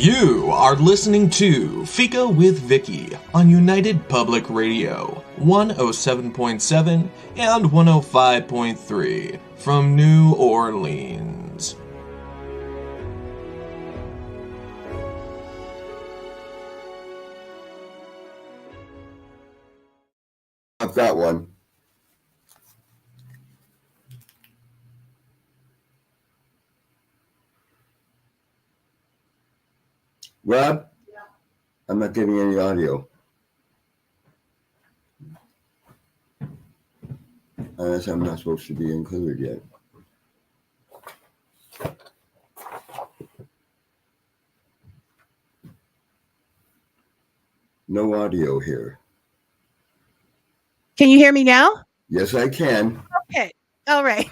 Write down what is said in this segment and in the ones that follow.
You are listening to Fika with Vicky on United Public Radio, 107.7 and 105.3 from New Orleans. I've got one. Rob? Yeah. I'm not getting any audio. Unless I'm not supposed to be included yet. No audio here. Can you hear me now? Yes, I can. Okay. All right.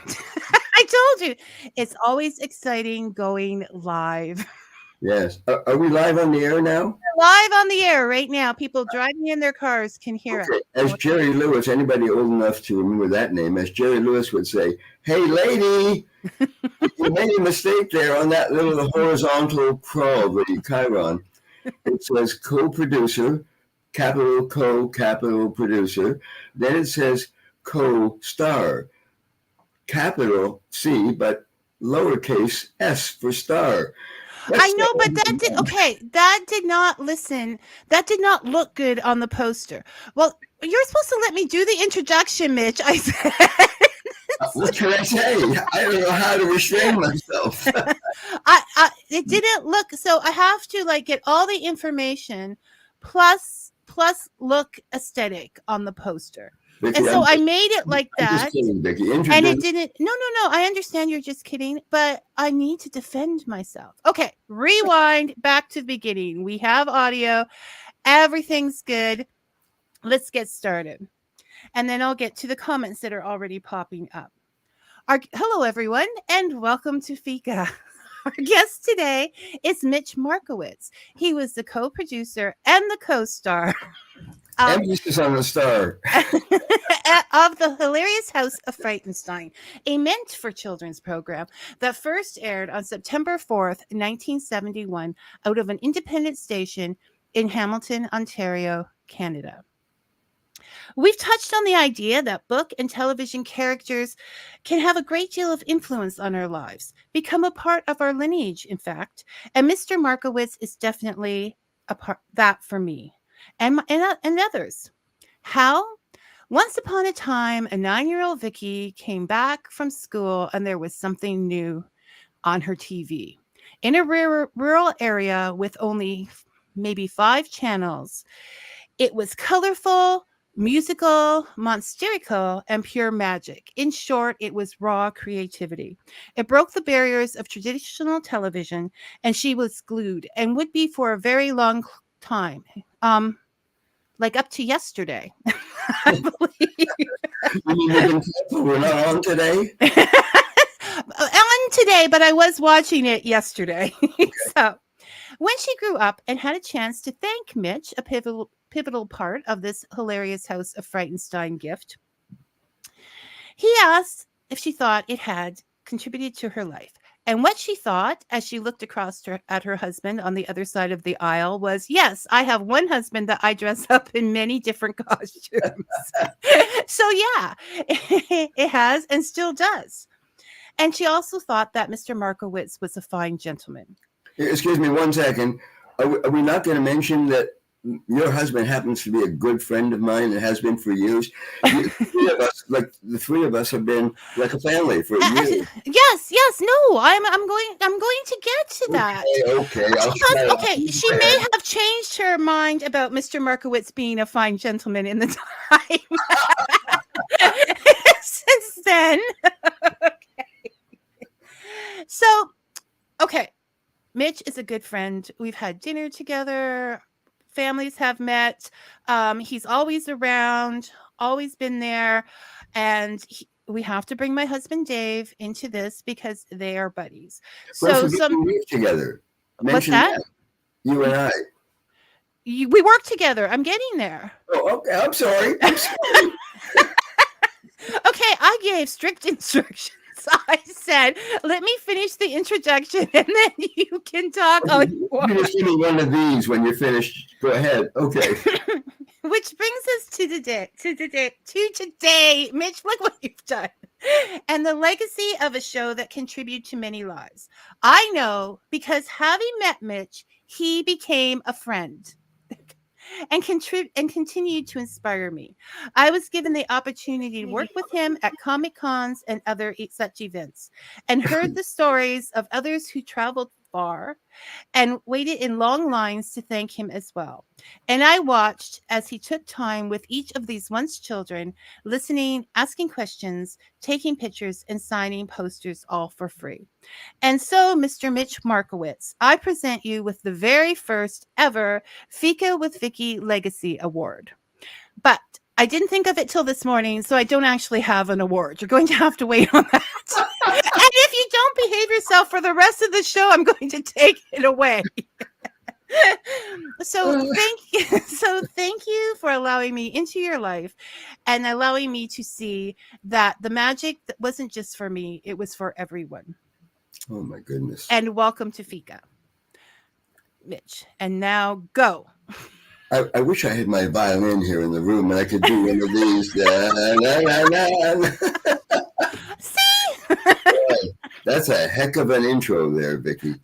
I told you. It's always exciting going live. Yes. Are we live on the air now? We're live on the air right now. People driving in their cars can hear us. As Jerry Lewis, anybody old enough to remember that name, as Jerry Lewis would say, "Hey, lady, you made a mistake there on that little horizontal crawl, the chyron. It says co-producer, capital co, capital producer. Then it says co-star, capital C, but lowercase s for star." I know, but that did not look good on the poster. Well, you're supposed to let me do the introduction, Mitch. I said. What can I say? I don't know how to restrain myself. It didn't look, so I have to get all the information plus look aesthetic on the poster. Vicky, and so I made it like that. Just kidding, Vicky. And it didn't. No. I understand you're just kidding, but I need to defend myself. Okay, rewind back to the beginning. We have audio. Everything's good. Let's get started. And then I'll get to the comments that are already popping up. Hello, everyone, and welcome to Fika. Our guest today is Mitch Markowitz. He was the co-producer and the co-star. Emphasis on the star. Of the Hilarious House of Frightenstein, a meant for children's program that first aired on September 4th, 1971, out of an independent station in Hamilton, Ontario, Canada. We've touched on the idea that book and television characters can have a great deal of influence on our lives, become a part of our lineage, in fact, and Mr. Markowitz is definitely a part that for me. And others. How? Once upon a time, a 9-year-old Vicky came back from school and there was something new on her TV. In a rural area with only maybe 5 channels, it was colorful, musical, monsterical, and pure magic. In short, it was raw creativity. It broke the barriers of traditional television, and she was glued and would be for a very long time. Up to yesterday, I believe. We're not on today? On today, but I was watching it yesterday. Okay. So, when she grew up and had a chance to thank Mitch, a pivotal part of this Hilarious House of Frightenstein gift, he asked if she thought it had contributed to her life. And what she thought as she looked across at her husband on the other side of the aisle was, yes, I have one husband that I dress up in many different costumes. So yeah, it has and still does. And she also thought that Mr. Markowitz was a fine gentleman. Excuse me 1 second. Are we not going to mention that your husband happens to be a good friend of mine and has been for years? The three of us have been like a family for years. Yes. No, I'm going to get to that. Okay. She may have changed her mind about Mr. Markowitz being a fine gentleman in the time since then. Okay. So, okay. Mitch is a good friend. We've had dinner together. Families have met. He's always around, always been there. And we have to bring my husband Dave into this because they are buddies. So we work together. What's that? You and I. We work together. I'm getting there. Oh, okay. I'm sorry. Okay, I gave strict instructions. I said, let me finish the introduction and then you can talk all you want. You're just giving one of these when you're finished. Go ahead. Okay. Which brings us to today. Mitch, look what you've done. And the legacy of a show that contributed to many lives. I know because having met Mitch, he became a friend. And continued to inspire me. I was given the opportunity to work with him at Comic Cons and other such events, and heard the stories of others who traveled far and waited in long lines to thank him as well. And I watched as he took time with each of these once children, listening, asking questions, taking pictures, and signing posters, all for free. And so, Mr. Mitch Markowitz, I present you with the very first ever Fika with Vicky Legacy Award. But I didn't think of it till this morning, so I don't actually have an award. You're going to have to wait on that. And if you don't behave yourself for the rest of the show, I'm going to take it away. So thank you for allowing me into your life and allowing me to see that the magic that wasn't just for me, it was for everyone. Oh my goodness. And welcome to Fika, Mitch. And now go. I wish I had my violin here in the room and I could do one of these. See? That's a heck of an intro there, Vicky.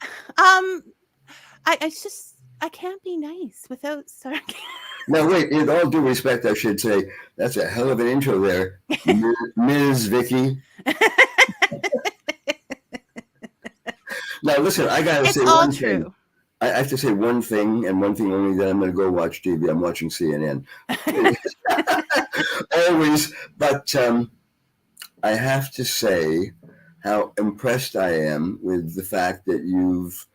I can't be nice without sarcasm. Now, wait, in all due respect, I should say, that's a hell of an intro there, Ms. Vicky. Now, listen, I got to say one thing. I have to say one thing and one thing only, then I'm going to go watch TV. I'm watching CNN. Always. But I have to say how impressed I am with the fact that you've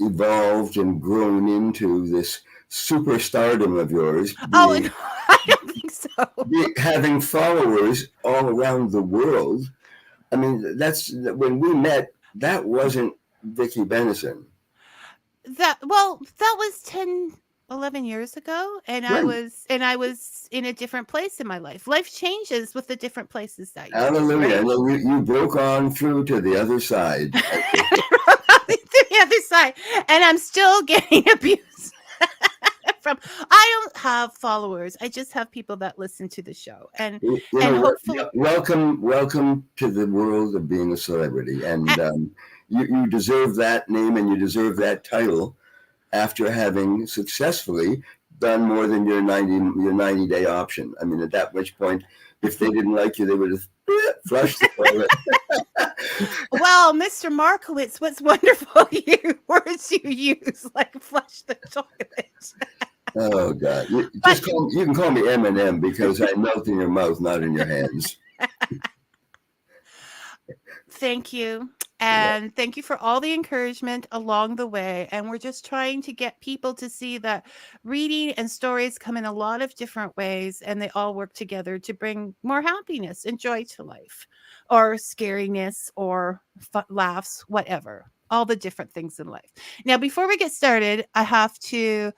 evolved and grown into this superstardom of yours. No, I don't think so. Having followers all around the world. I mean, that's when we met, that wasn't Vicky Benison. That was 10, 11 years ago, and right. I was in a different place in my life. Life changes with the different places that you Hallelujah. Right? And you broke on through to the other side. The other side, and I'm still getting abused from. I don't have followers. I just have people that listen to the show, and hopefully, welcome to the world of being a celebrity, and you deserve that name and you deserve that title after having successfully done more than your 90-day option. I mean, at that which point, if they didn't like you, they would have flushed the toilet. Well, Mr. Markowitz, what's wonderful words you use, like flush the toilet. Oh, God. You can call me M&M because I melt in your mouth, not in your hands. Thank you. And thank you for all the encouragement along the way. And we're just trying to get people to see that reading and stories come in a lot of different ways, and they all work together to bring more happiness and joy to life, or scariness, or laughs, whatever. All the different things in life. Now, before we get started, I have to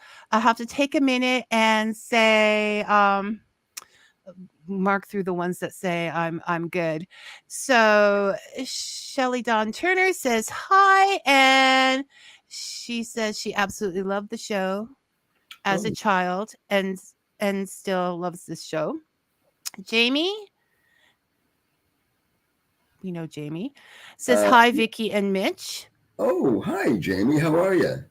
take a minute and say, mark through the ones that say I'm good. So Shelly Dawn Turner says hi, and she says she absolutely loved the show as a child and still loves this show. Jamie, we know Jamie, says hi, Vicky and Mitch. Oh, hi, Jamie. How are you?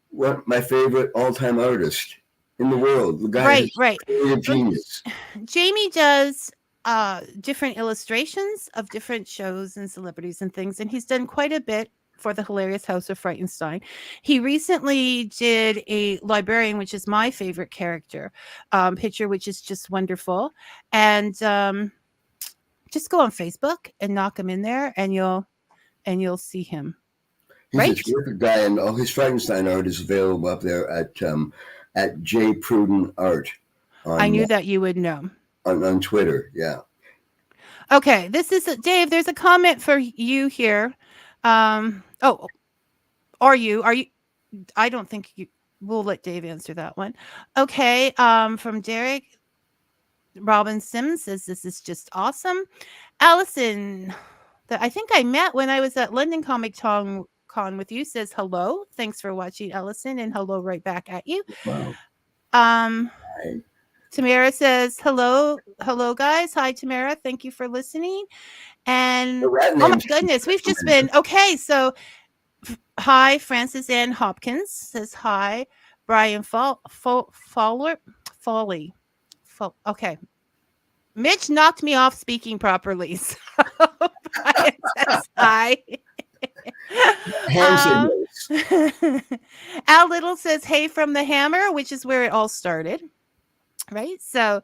What my favorite all-time artist in the world. The guy right. A genius. Jamie does different illustrations of different shows and celebrities and things, and he's done quite a bit for the Hilarious House of Frightenstein. He recently did a librarian, which is my favorite character picture, which is just wonderful. And just go on Facebook and knock him in there, and you'll see him. He's right? a terrific guy, and all his Frightenstein art is available up there at J. Pruden Art. I knew that you would know. On Twitter, yeah. Okay, this is Dave. There's a comment for you here. Are you? I don't think you. We'll let Dave answer that one. Okay. From Derek, Robin Sims says this is just awesome. Allison that I think I met when I was at London Con with you, says hello. Thanks for watching, Ellison, and hello right back at you. Wow. Um, Hi. Tamara says hello, guys. Hi, Tamara. Thank you for listening. And Well, that oh my name's goodness, we've just been okay. So hi, Francis Ann Hopkins says hi. Brian Fowler Foley. Okay. Mitch knocked me off speaking properly. So Brian says hi. hand signals. Al Little says hey from the Hammer, which is where it all started. Right? So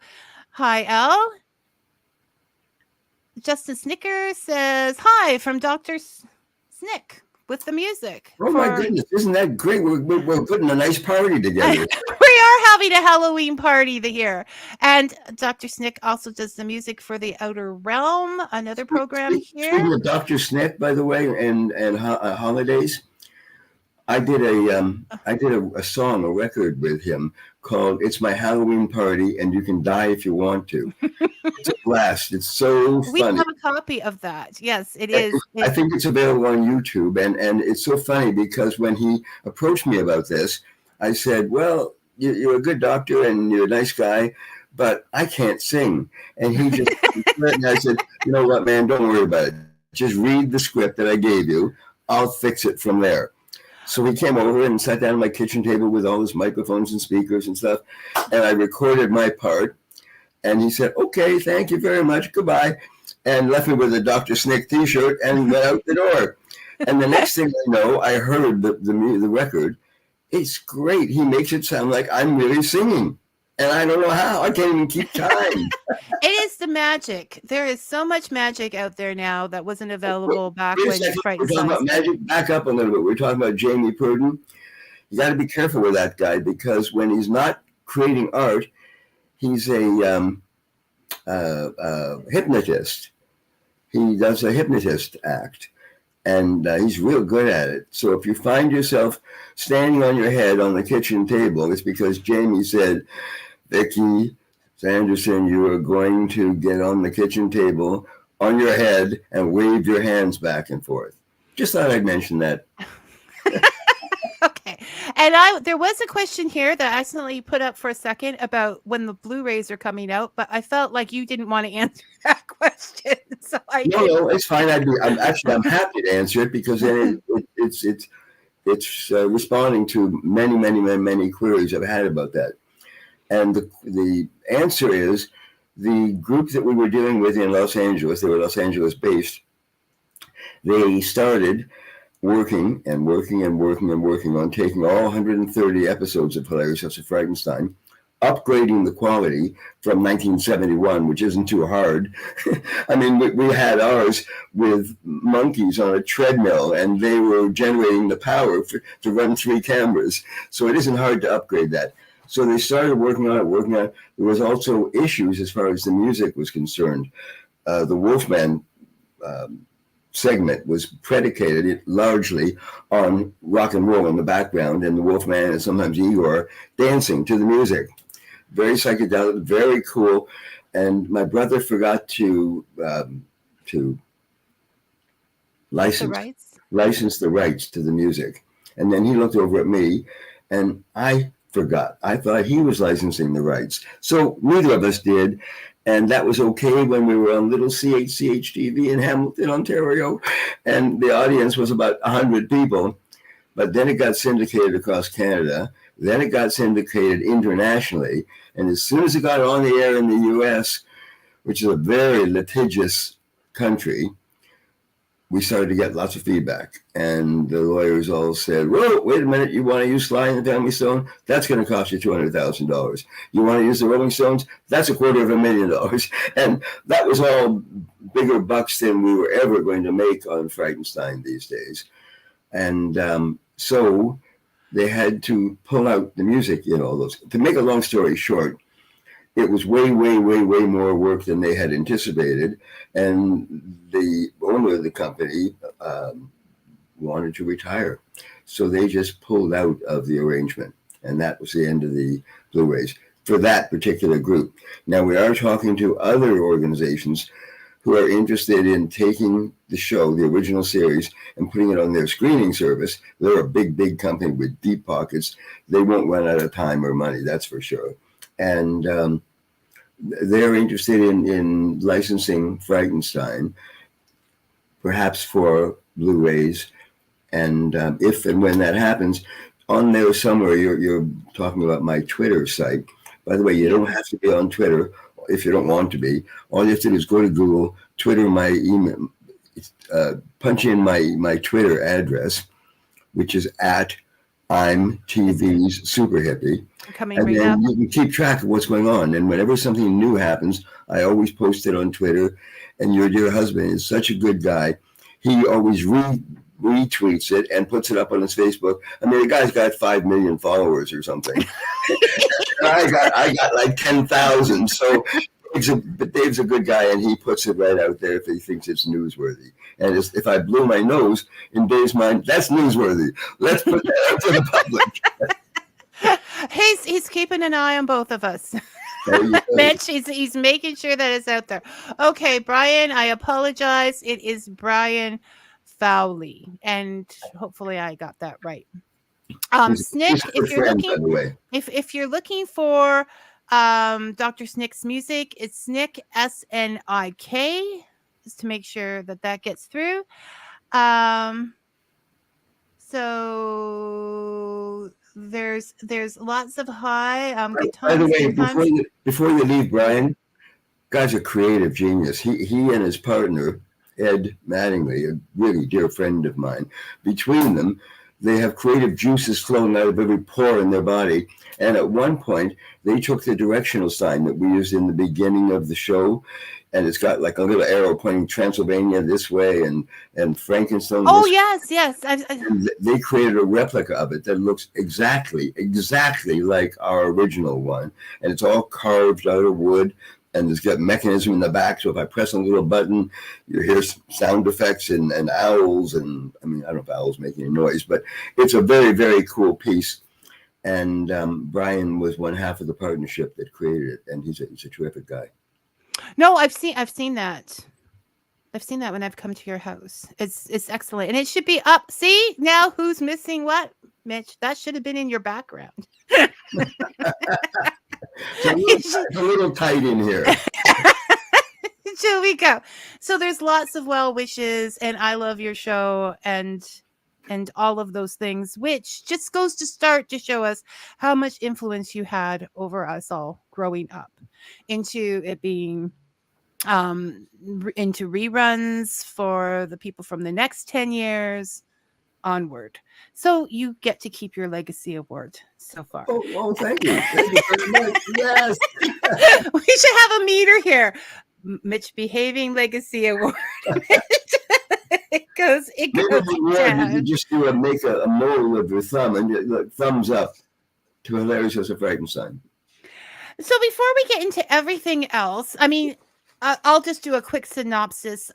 hi, Al. Justin Snicker says hi from Dr. Snick with the music. Oh my goodness, isn't that great? We're putting a nice party together. We are having a Halloween party here. And Dr. Snick also does the music for The Outer Realm, another program here. Speaking of Dr. Snick, by the way, and holidays, I did a song, a record with him called "It's My Halloween Party, and You Can Die If You Want to." It's a blast. It's so funny. We have a copy of that. Yes, it is. I think it's available on YouTube, and it's so funny because when he approached me about this, I said, "Well, you're a good doctor and you're a nice guy, but I can't sing." And he just and I said, "You know what, man? Don't worry about it. Just read the script that I gave you. I'll fix it from there." So he came over and sat down at my kitchen table with all his microphones and speakers and stuff, and I recorded my part. And he said, "Okay, thank you very much. Goodbye," and left me with a Dr. Snick T-shirt and went out the door. And the next thing I know, I heard the record. It's great. He makes it sound like I'm really singing, and I don't know how. I can't even keep time. It is the magic. There is so much magic out there now that wasn't available back when Frightenstein. We're talking about magic. Back up a little bit. We're talking about Jamie Pruden. You got to be careful with that guy because when he's not creating art, he's a hypnotist. He does a hypnotist act, and he's real good at it. So if you find yourself standing on your head on the kitchen table, it's because Jamie said, "Vicky Sanderson, you are going to get on the kitchen table on your head and wave your hands back and forth." Just thought I'd mention that. Okay. And there was a question here that I accidentally put up for a second about when the Blu-rays are coming out, but I felt like you didn't want to answer that question. So No, it's fine. I'm happy to answer it because then it's responding to many queries I've had about that. And the answer is the group that we were dealing with in Los Angeles, they were Los Angeles based, they started working on taking all 130 episodes of Hilarious House of Frightenstein, upgrading the quality from 1971, which isn't too hard. I mean, we had ours with monkeys on a treadmill, and they were generating the power to run 3 cameras. So it isn't hard to upgrade that. So they started working on it. There was also issues as far as the music was concerned. The Wolfman segment was predicated largely on rock and roll in the background, and the Wolfman and sometimes Igor dancing to the music. Very psychedelic, very cool. And my brother forgot to license the rights to the music. And then he looked over at me, and I forgot. I thought he was licensing the rights. So neither of us did. And that was okay when we were on little CHCH TV in Hamilton, Ontario. And the audience was about 100 people. But then it got syndicated across Canada. Then it got syndicated internationally. And as soon as it got on the air in the US, which is a very litigious country, we started to get lots of feedback. And the lawyers all said, "Whoa, wait a minute, you want to use Sly and the Family Stone? That's going to cost you $200,000. You want to use the Rolling Stones? That's $250,000. And that was all bigger bucks than we were ever going to make on Frightenstein these days. And so they had to pull out the music in all those. To make a long story short, it was way more work than they had anticipated. And the owner of the company wanted to retire. So they just pulled out of the arrangement. And that was the end of the Blu-rays for that particular group. Now, we are talking to other organizations who are interested in taking the show, the original series, and putting it on their screening service. They're a big company with deep pockets. They won't run out of time or money, that's for sure. And they're interested in licensing Frightenstein, perhaps for Blu-rays. And if and when that happens, on there somewhere, you're talking about my Twitter site. By the way, you don't have to be on Twitter if you don't want to be. All you have to do is go to Google, Twitter my email, punch in my Twitter address, which is at I'm TV's Super Hippy. Coming and right then up. you can keep track of what's going on. And whenever something new happens, I always post it on Twitter. And your dear husband is such a good guy. He always retweets it and puts it up on his Facebook. I mean, the guy's got 5 million followers or something. I got like 10,000. So but Dave's a good guy, and he puts it right out there if he thinks it's newsworthy. And if I blew my nose, in Dave's mind, that's newsworthy. Let's put that out to the public. He's keeping an eye on both of us. Mitch, he's making sure that it's out there. Okay, Brian, I apologize. It is Brian Fowley, and hopefully I got that right. Snick, if you're looking for Dr. Snick's music, it's Snick, SNIK, just to make sure that gets through. So there's lots of high good times. By the way, before you leave, Brian, guy's a creative genius. He and his partner Ed Mattingly, a really dear friend of mine, between them, they have creative juices flowing out of every pore in their body. And at one point, they took the directional sign that we used in the beginning of the show, and it's got like a little arrow pointing Transylvania this way and Frankenstein. Oh, yes. And they created a replica of it that looks exactly like our original one. And it's all carved out of wood. And it's got a mechanism in the back. So if I press a little button, you hear sound effects and owls. And I mean, I don't know if owls make any noise, but it's a very, very cool piece. And Brian was one half of the partnership that created it. And he's a terrific guy. No, I've seen that. I've seen that when I've come to your house. It's excellent. And it should be up. See, now who's missing what, Mitch? That should have been in your background. It's a little tight in here. Shall we go? So there's lots of well wishes, and I love your show, and all of those things, which just goes to start to show us how much influence you had over us all growing up, into it being into reruns for the people from the next 10 years onward. So you get to keep your legacy award so far. Oh, thank you. Thank you very much. Yes. We should have a meter here. Mitch Behaving Legacy Award. It goes down. You just do make a mole of your thumb and look, thumbs up to Hilarious House of Frightenstein. So before we get into everything else, I mean, I'll just do a quick synopsis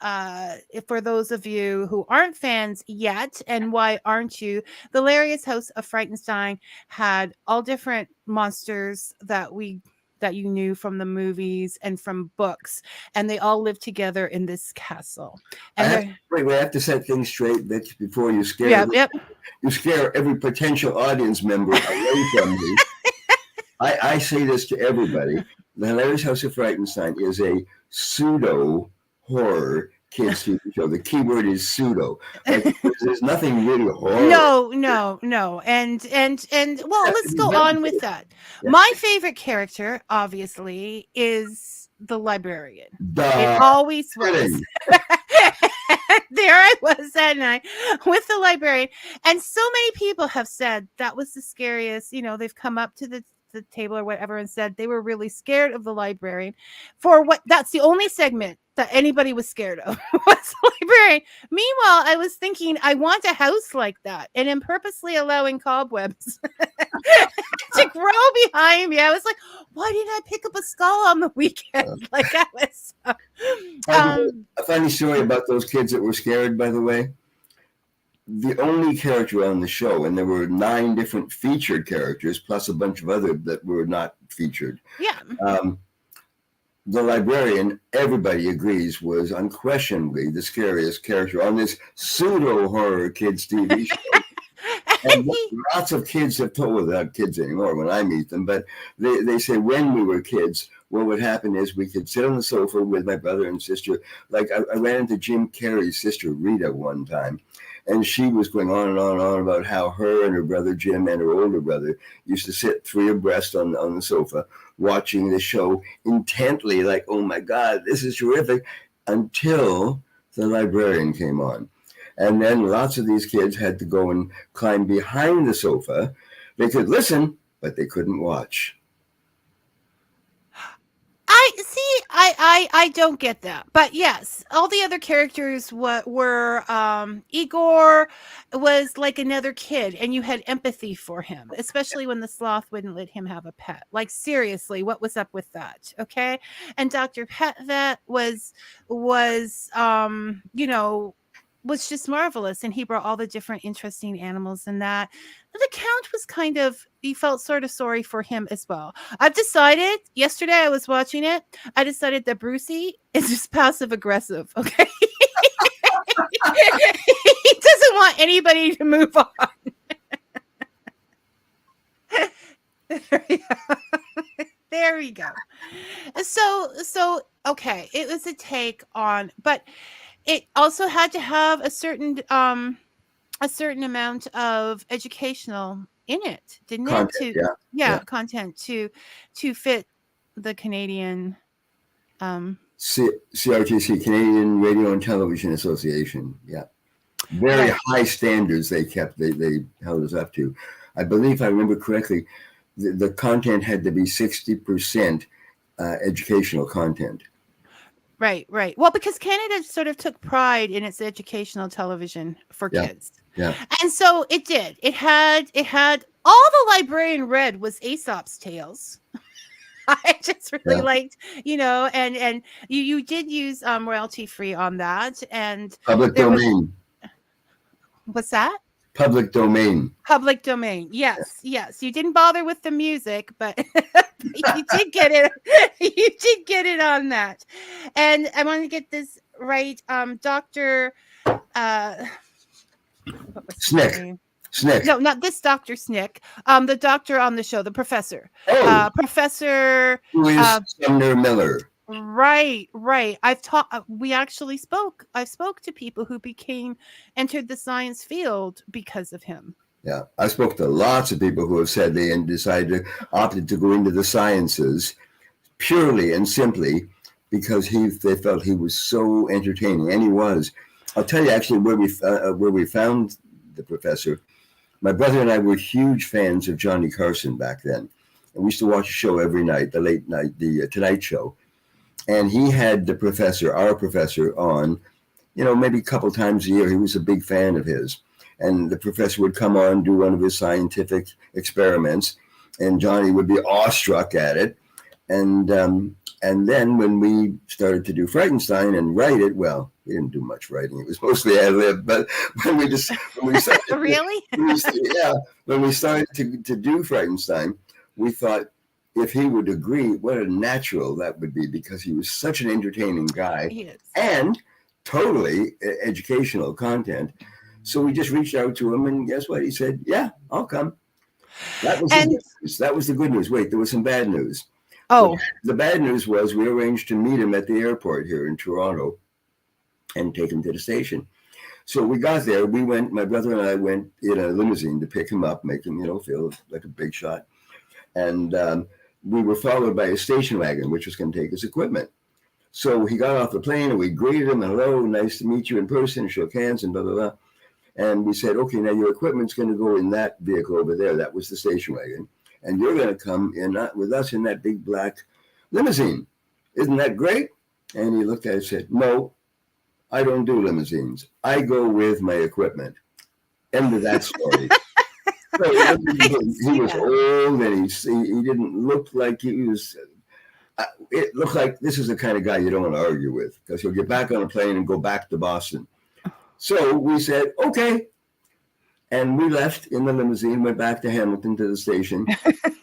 for those of you who aren't fans yet. And why aren't you? The Hilarious House of Frightenstein had all different monsters that you knew from the movies and from books, and they all lived together in this castle. And we have to set things straight, Vic, before you scare you scare every potential audience member away from me. I say this to everybody. The Hilarious House of Frightenstein is a pseudo horror kids TV show. The key word is pseudo. Like, there's nothing really horror. No. And well, let's go on with that. Yeah. My favorite character, obviously, is the librarian. It always was. There I was that night with the librarian. And so many people have said that was the scariest. You know, they've come up to the table or whatever and said they were really scared of the librarian. That's the only segment that anybody was scared of was the librarian. Meanwhile, I was thinking, I want a house like that, and I'm purposely allowing cobwebs to grow behind me. I was like, why didn't I pick up a skull on the weekend? Like I was. A funny story about those kids that were scared, by the way. The only character on the show, and there were 9 different featured characters, plus a bunch of other that were not featured. Yeah. the librarian, everybody agrees, was unquestionably the scariest character on this pseudo horror kids TV show. And lots of kids have told, well, they're not kids anymore when I meet them, but they say when we were kids, what would happen is we could sit on the sofa with my brother and sister. Like I ran into Jim Carrey's sister, Rita, one time, and she was going on and on and on about how her and her brother Jim and her older brother used to sit three abreast on the sofa watching the show intently, like, oh my God, this is terrific, until the librarian came on. And then lots of these kids had to go and climb behind the sofa. They could listen, but they couldn't watch. I don't get that, but yes, all the other characters were Igor was like another kid, and you had empathy for him, especially when the sloth wouldn't let him have a pet. Like seriously, what was up with that? Okay, and Dr. Petvet was was just marvelous, and he brought all the different interesting animals in that. The Count was kind of, you felt sort of sorry for him as well. I've decided, yesterday I was watching it, I decided that Brucey is just passive aggressive, okay? He doesn't want anybody to move on. There we go. So okay, it was a take on, but it also had to have a certain amount of educational in it, didn't Content, it? Content to fit the Canadian CRTC, Canadian Radio and Television Association. Yeah, very high standards they kept. They held us up to. I believe, if I remember correctly, the content had to be 60% educational content. Right. Well, because Canada sort of took pride in its educational television for kids. Yeah. And so it did. It had all the librarian read was Aesop's tales. I just really liked, and you did use royalty free on that, and public domain. What's that? Public domain. Public domain. Yes. You didn't bother with the music, but you did get it. You did get it on that. And I want to get this right. Dr. Snick. No, not this Dr. Snick. The doctor on the show, the professor. Professor Julius Summer Miller. Right. We actually spoke. I spoke to people who entered the science field because of him. Yeah, I spoke to lots of people who have said they opted to go into the sciences purely and simply because they felt he was so entertaining, and he was. I'll tell you actually where we found the professor. My brother and I were huge fans of Johnny Carson back then, and we used to watch a show every night, the late night, the Tonight Show. And he had our professor on, maybe a couple times a year. He was a big fan of his. And the professor would come on, do one of his scientific experiments, and Johnny would be awestruck at it. And then when we started to do Frightenstein and write it, well, we didn't do much writing. It was mostly ad-lib. But when we started, really? When we started to do Frightenstein, we thought, if he would agree, what a natural that would be, because he was such an entertaining guy and totally educational content. So we just reached out to him, and guess what? He said, yeah, I'll come. That was the good news. That was the good news. Wait, there was some bad news. Oh. The bad news was we arranged to meet him at the airport here in Toronto and take him to the station. So we got there. My brother and I went in a limousine to pick him up, make him, feel like a big shot. And we were followed by a station wagon, which was going to take his equipment. So he got off the plane, and we greeted him, and hello, nice to meet you in person, and shook hands, and blah, blah, blah. And we said, okay, now your equipment's going to go in that vehicle over there. That was the station wagon. And you're going to come in with us in that big black limousine. Isn't that great? And he looked at it and said, no, I don't do limousines. I go with my equipment. End of that story. So he was old, and he didn't look like he was. It looked like this is the kind of guy you don't want to argue with, because he'll get back on a plane and go back to Boston. So we said, okay. And we left in the limousine, went back to Hamilton to the station.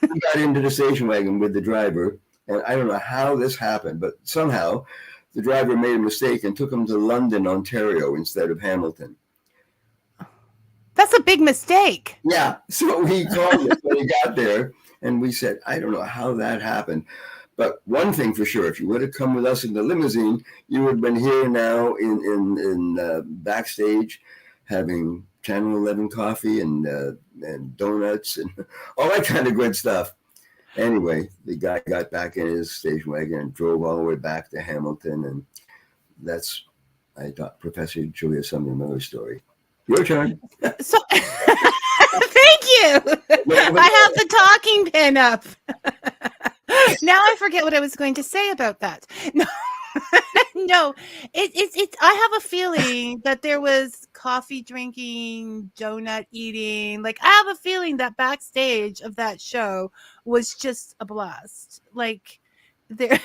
We got into the station wagon with the driver, And I don't know how this happened, but somehow the driver made a mistake and took him to London, Ontario instead of Hamilton. That's a big mistake. Yeah. So he called us when he got there, and we said, I don't know how that happened. But one thing for sure, if you would have come with us in the limousine, you would have been here now in backstage having Channel 11 coffee and donuts and all that kind of good stuff. Anyway, the guy got back in his station wagon and drove all the way back to Hamilton. And that's, I thought, Professor Julius Summer Miller's story. Your turn. So, thank you. I have the talking pin up. Now I forget what I was going to say about that. No, no, it's. I have a feeling that there was coffee drinking, donut eating. Like I have a feeling that backstage of that show was just a blast. Like there.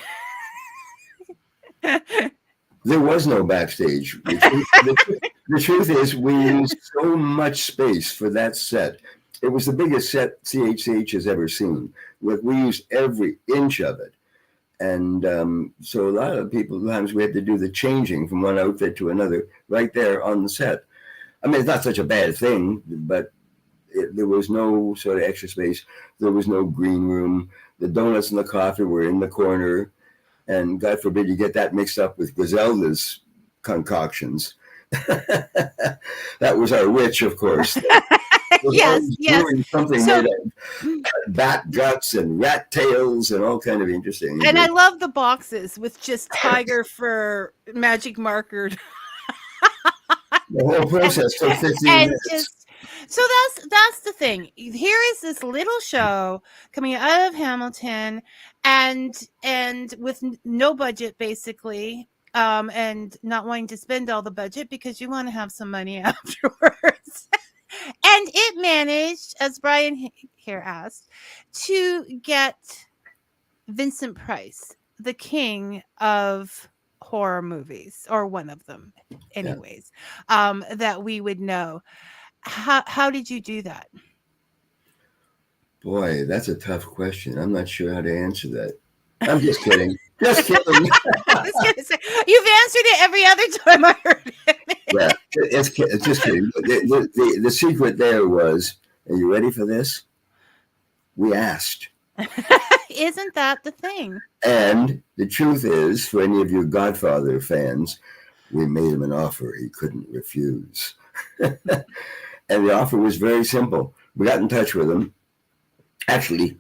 There was no backstage. The truth is, we used so much space for that set. It was the biggest set CHCH has ever seen. We used every inch of it. And so a lot of people, sometimes we had to do the changing from one outfit to another right there on the set. I mean, it's not such a bad thing, but there was no sort of extra space. There was no green room. The donuts and the coffee were in the corner. And God forbid you get that mixed up with Griselda's concoctions. That was our witch, of course. Yes. Something made of bat guts and rat tails and all kind of interesting. And I love the boxes with just tiger fur magic markered. The whole process took 15 minutes. So that's the thing. Here is this little show coming out of Hamilton, and with no budget basically, and not wanting to spend all the budget because you want to have some money afterwards. And it managed, as Brian here asked, to get Vincent Price, the king of horror movies, or one of them, anyways, that we would know. How did you do that? Boy, that's a tough question. I'm not sure how to answer that. I'm just kidding. Just kidding. I was going to say, you've answered it every other time I heard it. Yeah, it's just kidding. The secret there was, are you ready for this? We asked. Isn't that the thing? And the truth is, for any of you Godfather fans, we made him an offer he couldn't refuse. And the offer was very simple. We got in touch with him. Actually,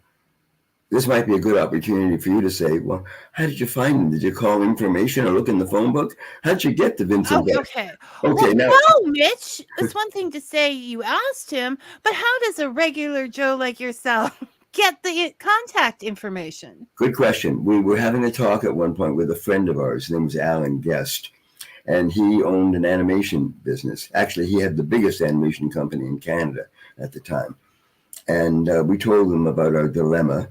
this might be a good opportunity for you to say, well, how did you find him? Did you call information or look in the phone book? How did you get to Vincent? Okay. Okay. Well, now, no, Mitch. It's one thing to say you asked him, but how does a regular Joe like yourself get the contact information? Good question. We were having a talk at one point with a friend of ours. His name was Alan Guest. And he owned an animation business. Actually, he had the biggest animation company in Canada at the time. And we told him about our dilemma.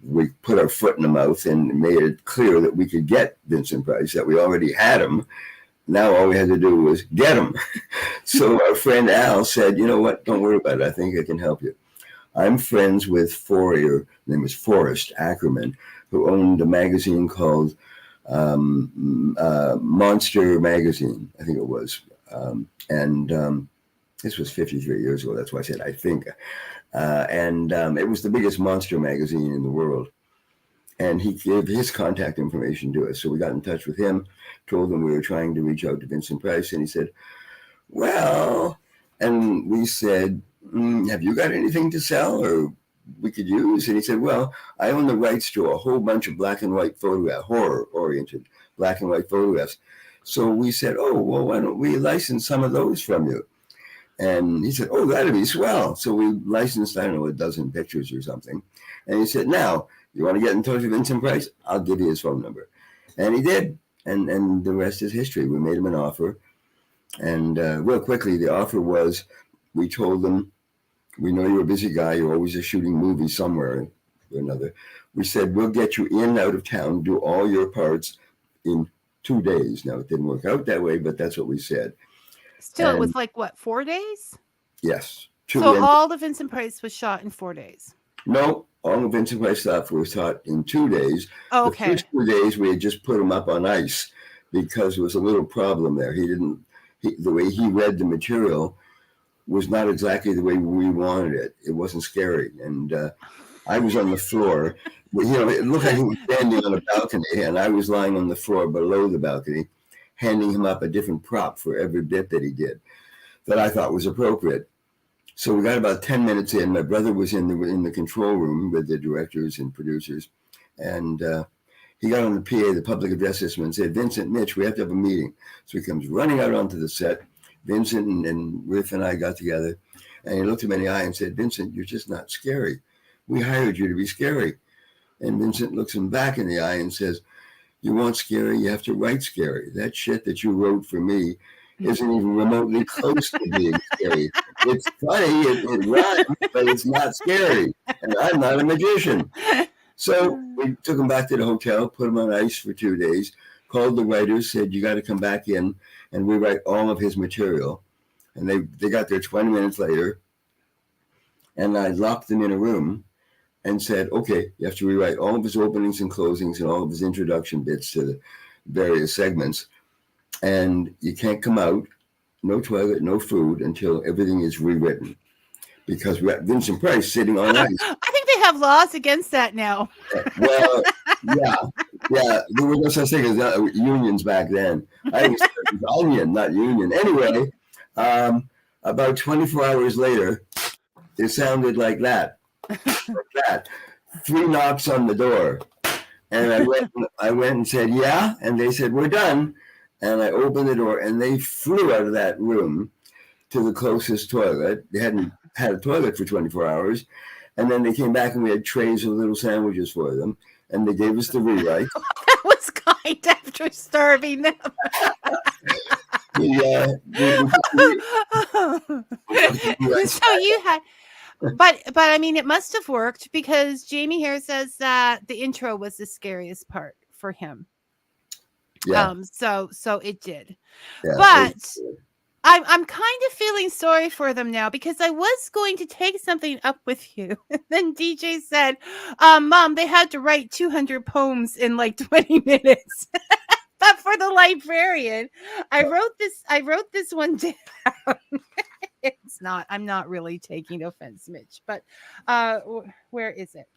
We put our foot in the mouth and made it clear that we could get Vincent Price, that we already had him. Now all we had to do was get him. So our friend Al said, you know what, don't worry about it. I think I can help you. I'm friends with Fourier, his name was Forrest Ackerman, who owned a magazine called Monster Magazine, I think it was. This was 53 years ago. That's why I said, I think. It was the biggest monster magazine in the world. And he gave his contact information to us. So we got in touch with him, told him we were trying to reach out to Vincent Price. And he said, well, and we said, have you got anything to sell or we could use? And he said, well, I own the rights to a whole bunch of black and white photographs, horror-oriented black and white photographs. So we said, oh, well, why don't we license some of those from you? And he said, oh, that'd be swell. So we licensed, I don't know, a dozen pictures or something. And he said, now, you want to get in touch with Vincent Price? I'll give you his phone number. And he did. And the rest is history. We made him an offer. And real quickly, the offer was, we told them, we know you're a busy guy. You're always just shooting movies somewhere or another. We said, we'll get you in and out of town, do all your parts in 2 days. Now, it didn't work out that way, but that's what we said. Still, it was 4 days? Yes. So all the Vincent Price was shot in 4 days. No, all of Vincent Price stuff was taught in 2 days. The Okay. first 2 days, we had just put him up on ice because there was a little problem there. The way he read the material was not exactly the way we wanted it. It wasn't scary. And I was on the floor. It looked like he was standing on a balcony, and I was lying on the floor below the balcony, handing him up a different prop for every bit that he did that I thought was appropriate. So we got about 10 minutes in. My brother was in the control room with the directors and producers, and he got on the PA, the public address system, and said, "Vincent, Mitch, we have to have a meeting." So he comes running out onto the set. Vincent and Riff and I got together, and he looked him in the eye and said, "Vincent, you're just not scary. We hired you to be scary." And Vincent looks him back in the eye and says, "You want scary, you have to write scary. That shit that you wrote for me isn't even remotely close to being scary. It's funny, it rhymes, but it's not scary. And I'm not a magician." So we took him back to the hotel, put him on ice for 2 days, called the writers, said, "You got to come back in and rewrite all of his material." And they got there 20 minutes later, and I locked them in a room and said, "Okay, you have to rewrite all of his openings and closings and all of his introduction bits to the various segments. And you can't come out, no toilet, no food, until everything is rewritten." Because we got Vincent Price sitting on ice. I think they have laws against that now. Well, yeah. There was no such thing as unions back then. I was union, not union. Anyway, about 24 hours later, it sounded like that. 3 knocks on the door. And I went and said, "Yeah." And they said, "We're done." And I opened the door, and they flew out of that room to the closest toilet. They hadn't had a toilet for 24 hours. And then they came back, and we had trays of little sandwiches for them. And they gave us the rewrite. That was kind after starving them. So you had, but I mean, it must have worked because Jamie here says that the intro was the scariest part for him. Yeah. So it did. Yeah, But I'm kind of feeling sorry for them now because I was going to take something up with you. And then DJ said, "Mom, they had to write 200 poems in like 20 minutes." But for the librarian, I wrote this one down. I'm not really taking offense, Mitch, but where is it?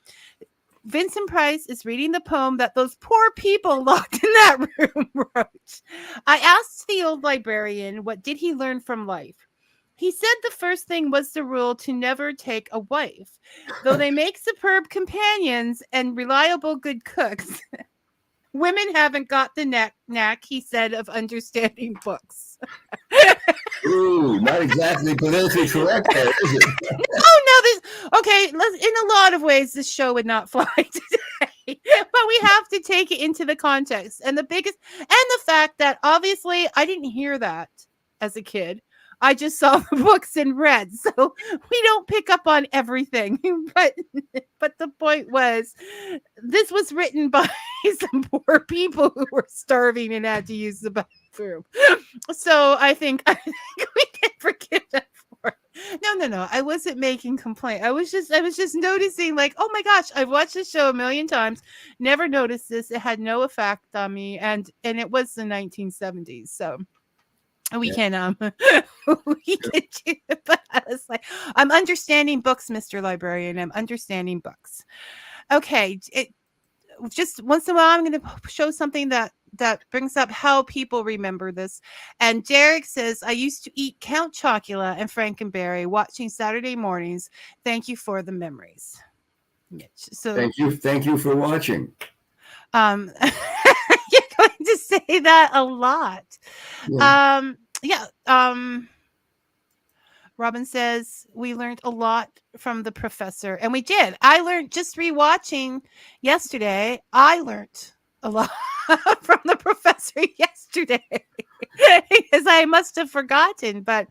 Vincent Price is reading the poem that those poor people locked in that room wrote. I asked the old librarian, what did he learn from life? He said the first thing was the rule to never take a wife. Though they make superb companions and reliable good cooks, women haven't got the knack, he said, of understanding books. Ooh, not exactly politically correct there, is it? In a lot of ways, this show would not fly today. But we have to take it into the context. And the fact that obviously I didn't hear that as a kid. I just saw the books and read. So we don't pick up on everything. But the point was, this was written by some poor people who were starving and had to use the bathroom. So I think we can forgive them for it. No. I wasn't making complaint. I was just noticing, like, oh my gosh, I've watched this show a million times, never noticed this. It had no effect on me, and it was the 1970s. So we can do it. But I was like, I'm understanding books, Mr. Librarian. I'm understanding books. Okay, just once in a while, I'm going to show something that brings up how people remember this. And Derek says, I used to eat Count Chocula and Frankenberry watching Saturday mornings. Thank you for the memories, Mitch. So thank you for watching. You're going to say that a lot. Yeah. Robin says, we learned a lot from the professor. And we did. I learned, just rewatching yesterday, I learned a lot from the professor yesterday. Because I must have forgotten. But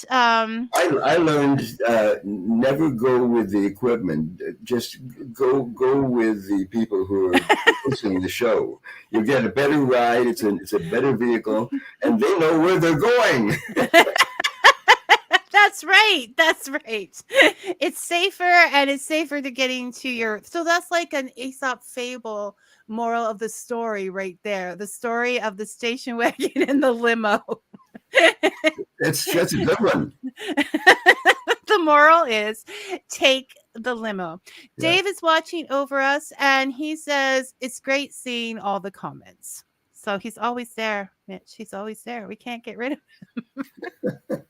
I learned never go with the equipment. Just go with the people who are listening to the show. You get a better ride. It's a better vehicle, and they know where they're going. That's right. That's right. It's safer, and it's safer to getting to your. So that's like an Aesop fable moral of the story right there. The story of the station wagon and the limo. That's a good one. The moral is take the limo. Yeah. Dave is watching over us, and he says it's great seeing all the comments. So he's always there, Mitch. He's always there. We can't get rid of him.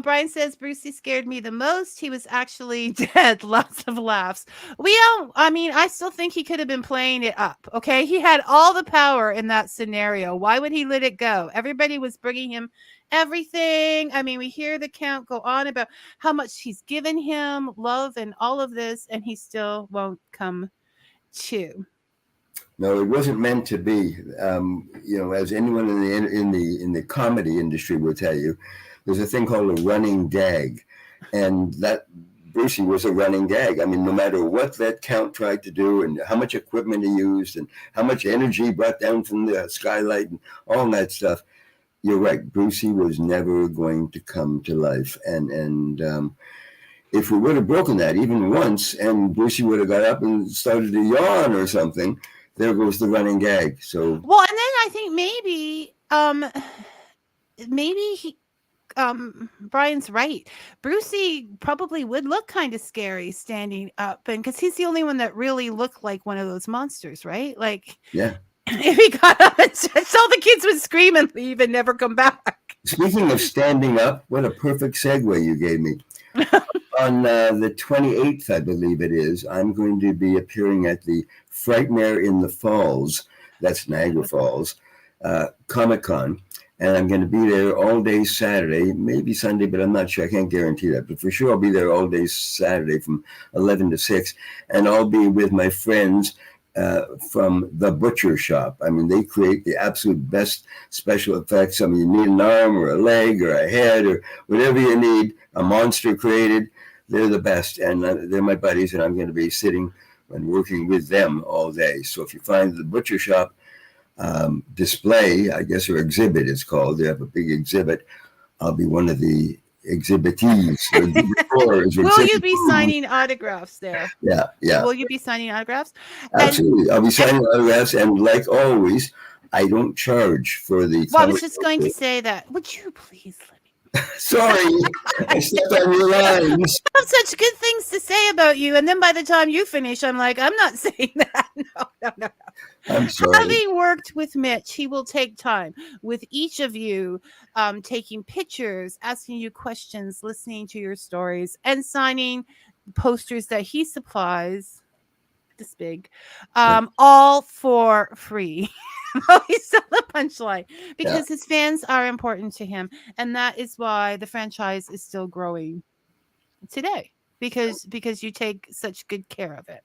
Brian says Brucey scared me the most. He was actually dead. Lots of laughs. I still think he could have been playing it up. Okay. He had all the power in that scenario. Why would he let it go? Everybody was bringing him everything. I mean, we hear the count go on about how much he's given him love and all of this, and he still won't come to. No, it wasn't meant to be. As anyone in the comedy industry will tell you, there's a thing called a running gag, and that Brucey was a running gag. I mean, no matter what that count tried to do, and how much equipment he used, and how much energy he brought down from the skylight, and all that stuff, you're right. Brucey was never going to come to life, and if we would have broken that even once, and Brucey would have got up and started to yawn or something, there goes the running gag. So well, and then I think maybe Brian's right. Brucey probably would look kind of scary standing up, and because he's the only one that really looked like one of those monsters, right? Like, yeah. If he got up and all the kids would scream and leave and never come back. Speaking of standing up, what a perfect segue you gave me. On the 28th, I believe it is, I'm going to be appearing at the Frightmare in the Falls, that's Niagara Falls, Comic-Con. And I'm going to be there all day Saturday, maybe Sunday, but I'm not sure. I can't guarantee that. But for sure, I'll be there all day Saturday from 11 to 6. And I'll be with my friends from the Butcher Shop. I mean, they create the absolute best special effects. I mean, you need an arm or a leg or a head or whatever you need, a monster created. They're the best. And they're my buddies, and I'm going to be sitting and working with them all day. So if you find the Butcher Shop display, I guess, or exhibit it's called, they have a big exhibit, I'll be one of the exhibitees. Will you be signing autographs there? Yeah. Will you be signing autographs? Absolutely. I'll be signing autographs, and like always, I don't charge for the... Well, I was just going to say that. Would you please let me... Sorry, I stepped on your lines. I have such good things to say about you, and then by the time you finish, I'm like, I'm not saying that. No. I'm sorry. Having worked with Mitch, he will take time with each of you, taking pictures, asking you questions, listening to your stories, and signing posters that he supplies, this big, all for free. He's still the punchline because his fans are important to him, and that is why the franchise is still growing today, because you take such good care of it.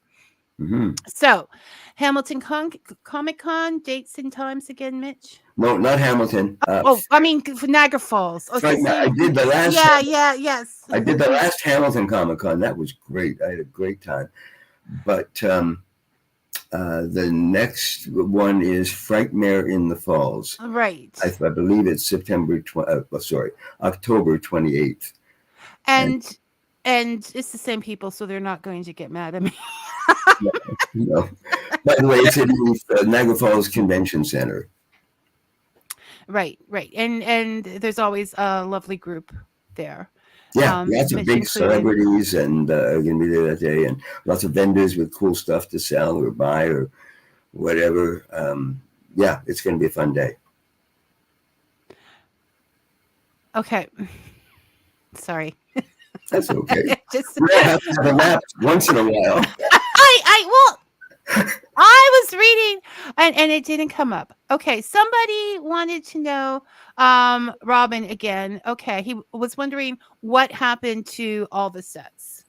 Mm-hmm. So, Hamilton Comic-Con dates and times again, Mitch? No, not Hamilton. I mean Niagara Falls. Okay, right, I did the last. Yes. I did the last Hamilton Comic-Con. That was great. I had a great time. But the next one is Frightmare in the Falls. Right. I believe it's October 28th. And it's the same people, so they're not going to get mad at me. No. By the way, it's in the Niagara Falls Convention Center. Right. And there's always a lovely group there. Yeah, lots of big celebrities and are going to be there that day, and lots of vendors with cool stuff to sell or buy or whatever. It's going to be a fun day. Okay. Sorry. That's okay. We'll have to have a nap once in a while. I was reading and it didn't come up. Okay, somebody wanted to know, Robin again. Okay, he was wondering what happened to all the sets.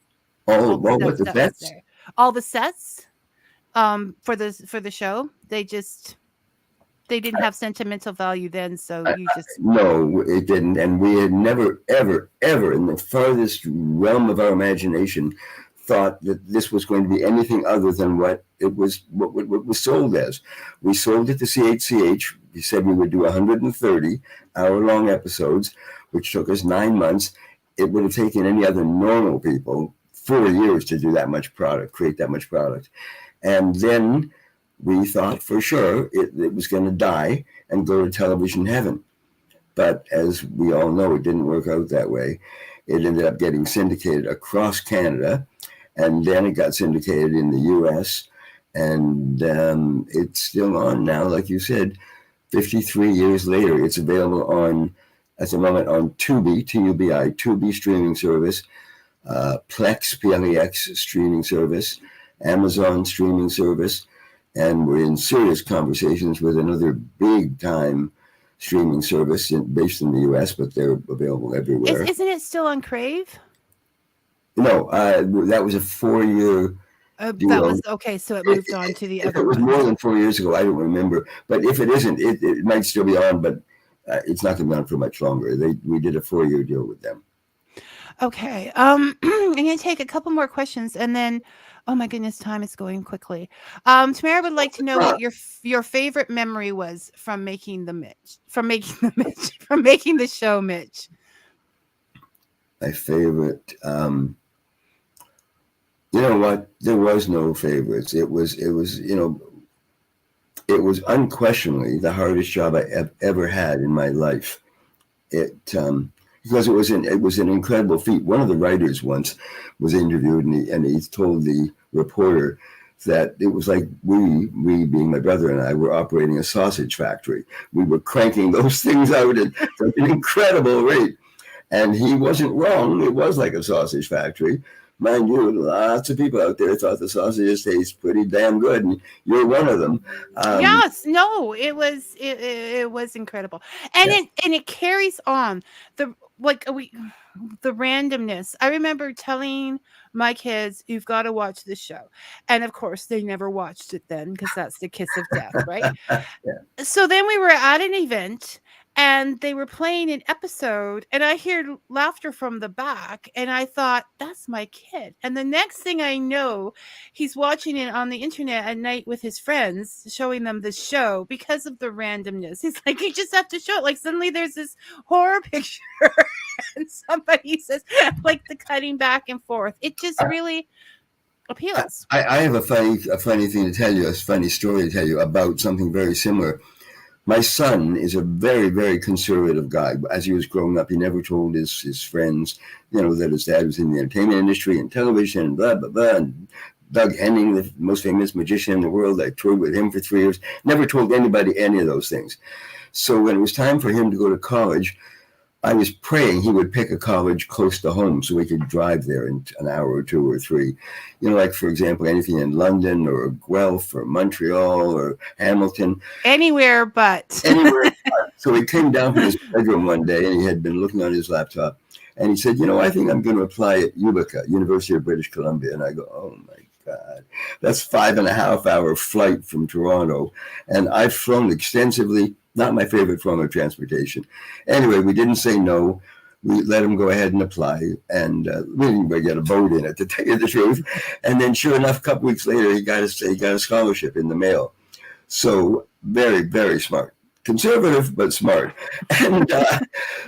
What the sets? All the sets for the show. They didn't have sentimental value then, so you just... No, it didn't. And we had never, ever, ever in the farthest realm of our imagination thought that this was going to be anything other than what it was, what was sold as. We sold it to CHCH. We said we would do 130 hour-long episodes, which took us 9 months. It would have taken any other normal people 4 years to do that much product, create that much product. And then we thought for sure it was going to die and go to television heaven. But as we all know, it didn't work out that way. It ended up getting syndicated across Canada, and then it got syndicated in the US, and it's still on now, like you said, 53 years later. It's available on, at the moment, on Tubi, T-U-B-I, Tubi streaming service, Plex, P-L-E-X streaming service, Amazon streaming service, and we're in serious conversations with another big-time streaming service based in the US, but they're available everywhere. Isn't it still on Crave? No, that was a 4-year deal. That was okay, so it moved on to the other. It was more than 4 years ago. I don't remember, but if it isn't, it might still be on, but it's not going to be on for much longer. We did a 4-year deal with them. Okay, I'm going to take a couple more questions, and then, oh my goodness, time is going quickly. Tamara would like to know what your favorite memory was from making the show, Mitch. My favorite, you know what? There was no favorites. It was unquestionably the hardest job I ever had in my life. Because it was an incredible feat. One of the writers once was interviewed, and he told the reporter that it was like we being my brother and I were operating a sausage factory. We were cranking those things out at an incredible rate. And he wasn't wrong. It was like a sausage factory. Mind you, lots of people out there thought the sausages taste pretty damn good, and you're one of them. Yes, no, it was incredible, and it carries on the randomness. I remember telling my kids, "You've got to watch this show," and of course, they never watched it then because that's the kiss of death, right? Yeah. So then we were at an event. And they were playing an episode, and I hear laughter from the back, and I thought, that's my kid. And the next thing I know, he's watching it on the internet at night with his friends, showing them the show because of the randomness. He's like, you just have to show it. Like, suddenly there's this horror picture, and somebody says, like, the cutting back and forth. It just really appeals. I have a funny thing to tell you, a funny story to tell you about something very similar. My son is a very, very conservative guy. As he was growing up, he never told his friends, that his dad was in the entertainment industry and television and blah, blah, blah. And Doug Henning, the most famous magician in the world, I toured with him for 3 years. Never told anybody any of those things. So when it was time for him to go to college, I was praying he would pick a college close to home so we could drive there in an hour or 2 or 3. Like, for example, anything in London or Guelph or Montreal or Hamilton. Anywhere but. Anywhere but. So he came down from his bedroom one day, and he had been looking on his laptop. And he said, I think I'm going to apply at UBC, University of British Columbia. And I go, oh, my God. That's 5.5-hour flight from Toronto. And I've flown extensively. Not my favorite form of transportation. Anyway, we didn't say no. We let him go ahead and apply, and we didn't even get a vote in it, to tell you the truth. And then, sure enough, a couple weeks later, he got a scholarship in the mail. So very, very smart. Conservative, but smart. And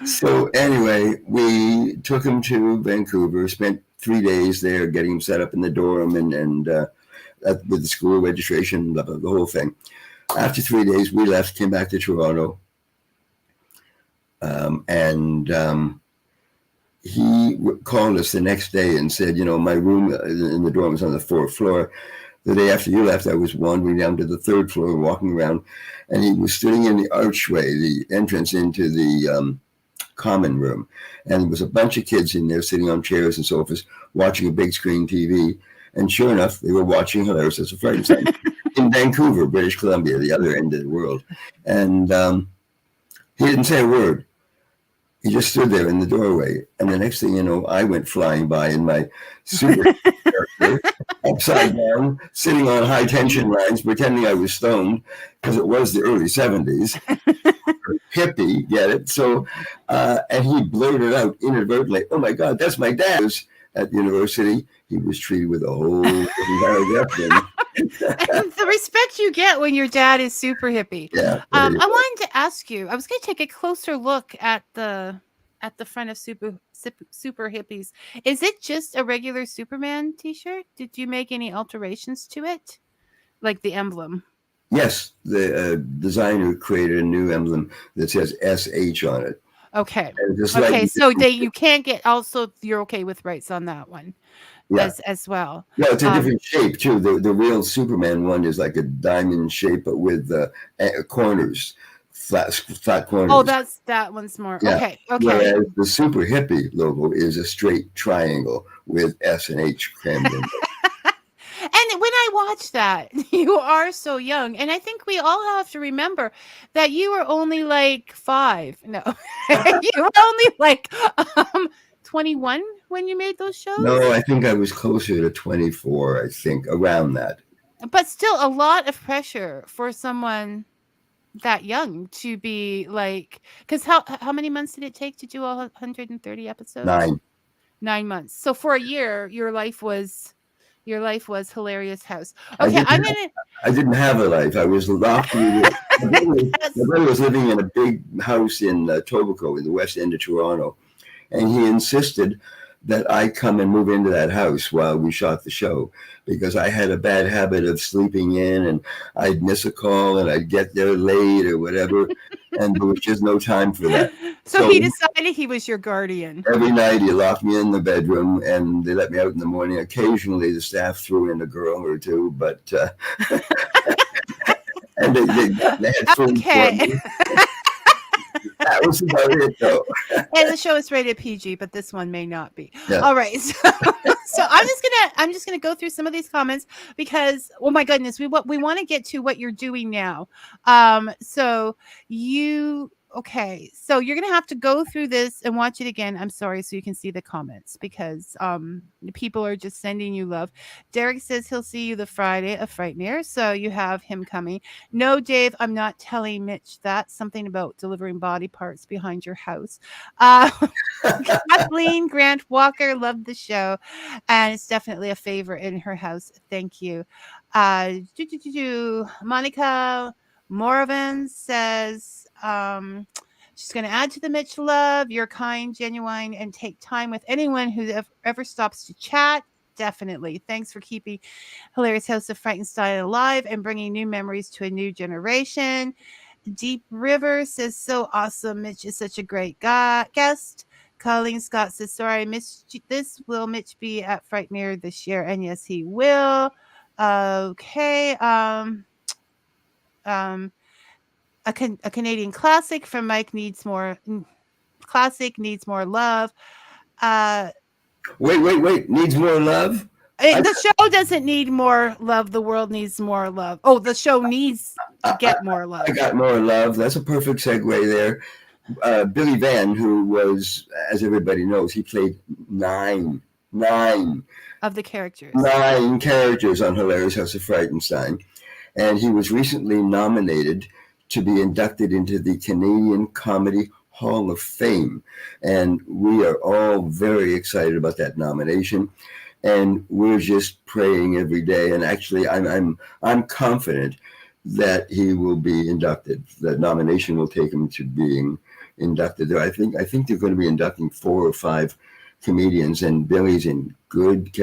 so anyway, we took him to Vancouver, spent 3 days there getting him set up in the dorm and with the school registration, blah, blah, the whole thing. After 3 days, we left, came back to Toronto, and he called us the next day and said, my room in the dorm was on the 4th floor. The day after you left, I was wandering down to the 3rd floor, walking around, and he was sitting in the archway, the entrance into the common room. And there was a bunch of kids in there sitting on chairs and sofas, watching a big screen TV. And sure enough, they were watching Hilarious House of Frightenstein in Vancouver, British Columbia, the other end of the world. And he didn't say a word. He just stood there in the doorway. And the next thing you know, I went flying by in my super character, upside down, sitting on high tension lines, pretending I was stoned, because it was the early 70s. Hippie, get it? So, and he blurted out inadvertently, oh my God, that's my dad. at university, he was treated with a whole different kind of deference. And the respect you get when your dad is super hippie. Yeah. I wanted to ask you. I was going to take a closer look at the front of Super Hippies. Is it just a regular Superman T-shirt? Did you make any alterations to it, like the emblem? Yes, the designer created a new emblem that says SH on it. Okay. Just Okay. So you can't get. Also, you're okay with rights on that one, as well. No, it's a different shape too. The real Superman one is like a diamond shape, but with corners, flat corners. Oh, that one's more. Yeah. Okay. Whereas the Super Hippie logo is a straight triangle with S and H crammed in. And when I watch that, you are so young. And I think we all have to remember that you were only like 5. No, you were only like 21 when you made those shows. No, I think I was closer to 24, I think, around that. But still a lot of pressure for someone that young to be like, because how many months did it take to do all 130 episodes? 9 months. So for a year, your life was Hilarious House. Okay, I didn't have a life. I was locked. My brother was living in a big house in Etobicoke in the west end of Toronto, and he insisted that I come and move into that house while we shot the show, because I had a bad habit of sleeping in, and I'd miss a call and I'd get there late or whatever, and there was just no time for that. So he decided he was your guardian. Every night he locked me in the bedroom and they let me out in the morning. Occasionally the staff threw in a girl or two, but and they had food for me. That was about it, though. And the show is rated PG, but this one may not be. Yeah. All right, so I'm just gonna go through some of these comments because, oh my goodness, we want to get to what you're doing now. Okay, so you're gonna have to go through this and watch it again. I'm sorry, so you can see the comments, because people are just sending you love. Derek says he'll see you the Friday of Frightmare, so you have him coming. No, Dave, I'm not telling Mitch that. Something about delivering body parts behind your house. Kathleen Grant Walker loved the show, and it's definitely a favorite in her house. Thank you. Monica Moravan says she's going to add to the Mitch love. You're kind, genuine, and take time with anyone who ever stops to chat. Definitely. Thanks for keeping Hilarious House of Frightenstein alive and bringing new memories to a new generation. Deep River says, so awesome. Mitch is such a great guest. Colleen Scott says, sorry, I missed this. Will Mitch be at Frightmare this year? And yes, he will. Okay. A Canadian classic from Mike needs more. Classic needs more love. Wait. Needs more love? The show doesn't need more love. The world needs more love. Oh, the show needs to get more love. I got more love. That's a perfect segue there. Billy Van, who was, as everybody knows, he played nine of the characters. 9 characters on Hilarious House of Frightenstein. And he was recently nominated to be inducted into the Canadian Comedy Hall of Fame. And we are all very excited about that nomination. And we're just praying every day. And actually, I'm confident that he will be inducted. That nomination will take him to being inducted there. I think they're going to be inducting 4 or 5 comedians, and Billy's in good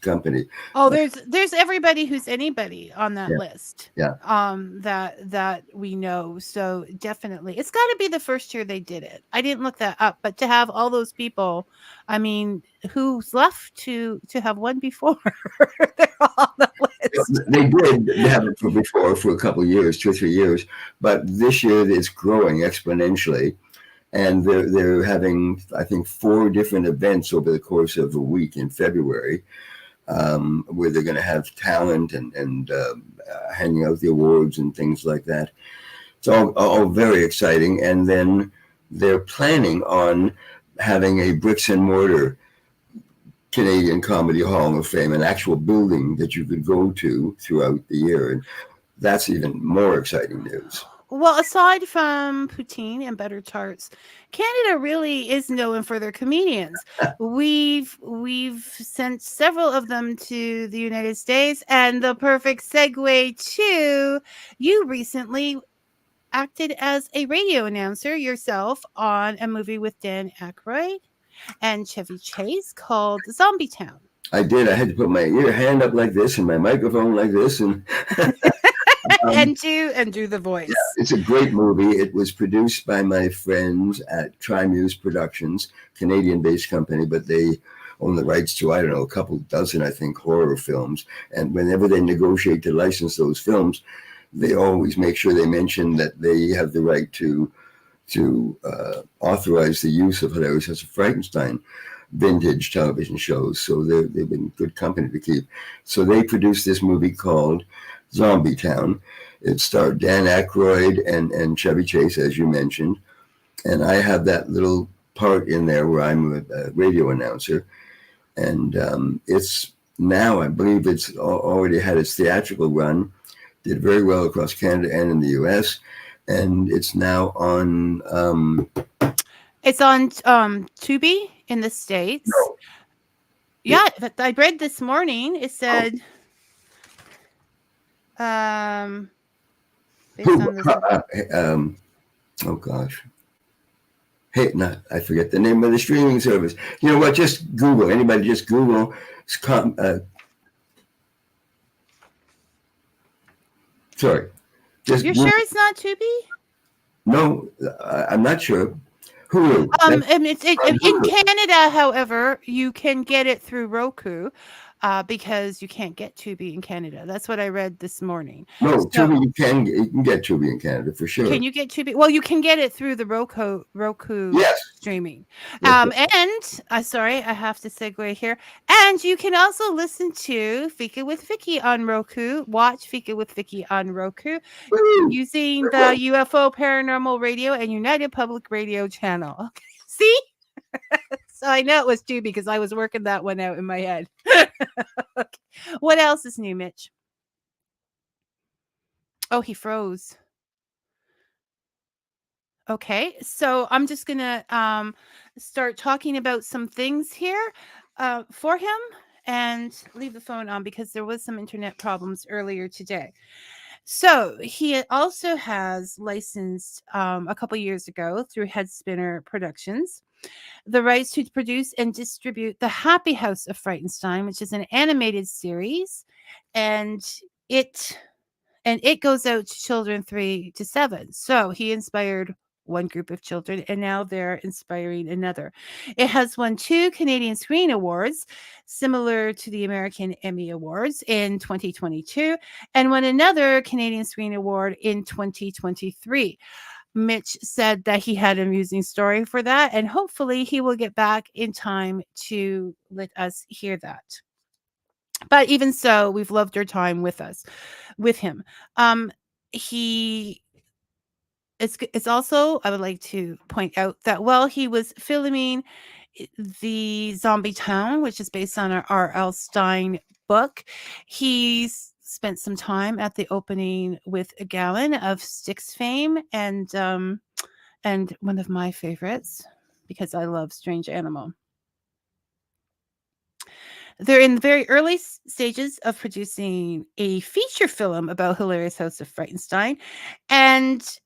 company. Oh, there's everybody who's anybody on that list. Yeah. That we know. So definitely, it's got to be the first year they did it. I didn't look that up, but to have all those people, I mean, who's left to have one before? They're all on the list. They did have it before for a couple of years, 2 or 3 years, but this year it's growing exponentially. And they're having, I think, 4 different events over the course of a week in February, where they're going to have talent and handing out the awards and things like that. It's all very exciting. And then they're planning on having a bricks and mortar Canadian Comedy Hall of Fame, an actual building that you could go to throughout the year. And that's even more exciting news. Well, aside from poutine and butter tarts, Canada really is known for their comedians. We've sent several of them to the United States, and the perfect segue to you recently acted as a radio announcer yourself on a movie with Dan Aykroyd and Chevy Chase called Zombie Town. I did. I had to put my hand up like this and my microphone like this, and and do the voice. it's a great movie. It was produced by my friends at Trimuse Productions, Canadian-based company, but they own the rights to, I don't know, a couple dozen, I think, horror films. And whenever they negotiate to license those films, they always make sure they mention that they have the right to authorize the use of Hilarious House of Frightenstein vintage television shows. So they've been good company to keep. So they produced this movie called Zombie Town. It starred Dan Aykroyd and Chevy Chase, as you mentioned. And I have that little part in there where I'm a radio announcer. And it's now, I believe it's already had its theatrical run, did very well across Canada and in the US. And it's now on... it's on Tubi in the States. No. Yeah, I read this morning. It said... based on this... oh gosh. Hey, no, I forget the name of the streaming service. You know what? Just Google. Anybody just Google. Sorry. You're sure it's not Tubi? No, I'm not sure. Hulu. In Canada, however, you can get it through Roku. Because you can't get Tubi in Canada. That's what I read this morning. No, so, Tubi you can get Tubi in Canada for sure. Can you get Tubi? Well, you can get it through the Roku yes. streaming. Yes. And sorry, I have to segue here. And you can also listen to Fika with Vicky on Roku. Watch Fika with Vicky on Roku using the UFO Paranormal Radio and United Public Radio channel. Okay. See? So I know it was Tubi because I was working that one out in my head. Okay. What else is new, Mitch? Oh, he froze. Okay, so I'm just gonna start talking about some things here for him and leave the phone on because there was some internet problems earlier today. So he also has licensed a couple years ago through Headspinner Productions the rights to produce and distribute The Happy House of Frightenstein, which is an animated series, and it goes out to children 3 to 7. So he inspired one group of children, and now they're inspiring another. It has won 2 Canadian Screen Awards, similar to the American Emmy Awards in 2022, and won another Canadian Screen Award in 2023. Mitch said that he had an amusing story for that, and hopefully he will get back in time to let us hear that. But even so, we've loved our time with him. It's also, I would like to point out that while he was filming the Zombie Town, which is based on our R.L. Stine book, he's spent some time at the opening with a Gowan of Styx fame and one of my favorites because I love Strange Animal. They're in the very early stages of producing a feature film about Hilarious House of Frightenstein, and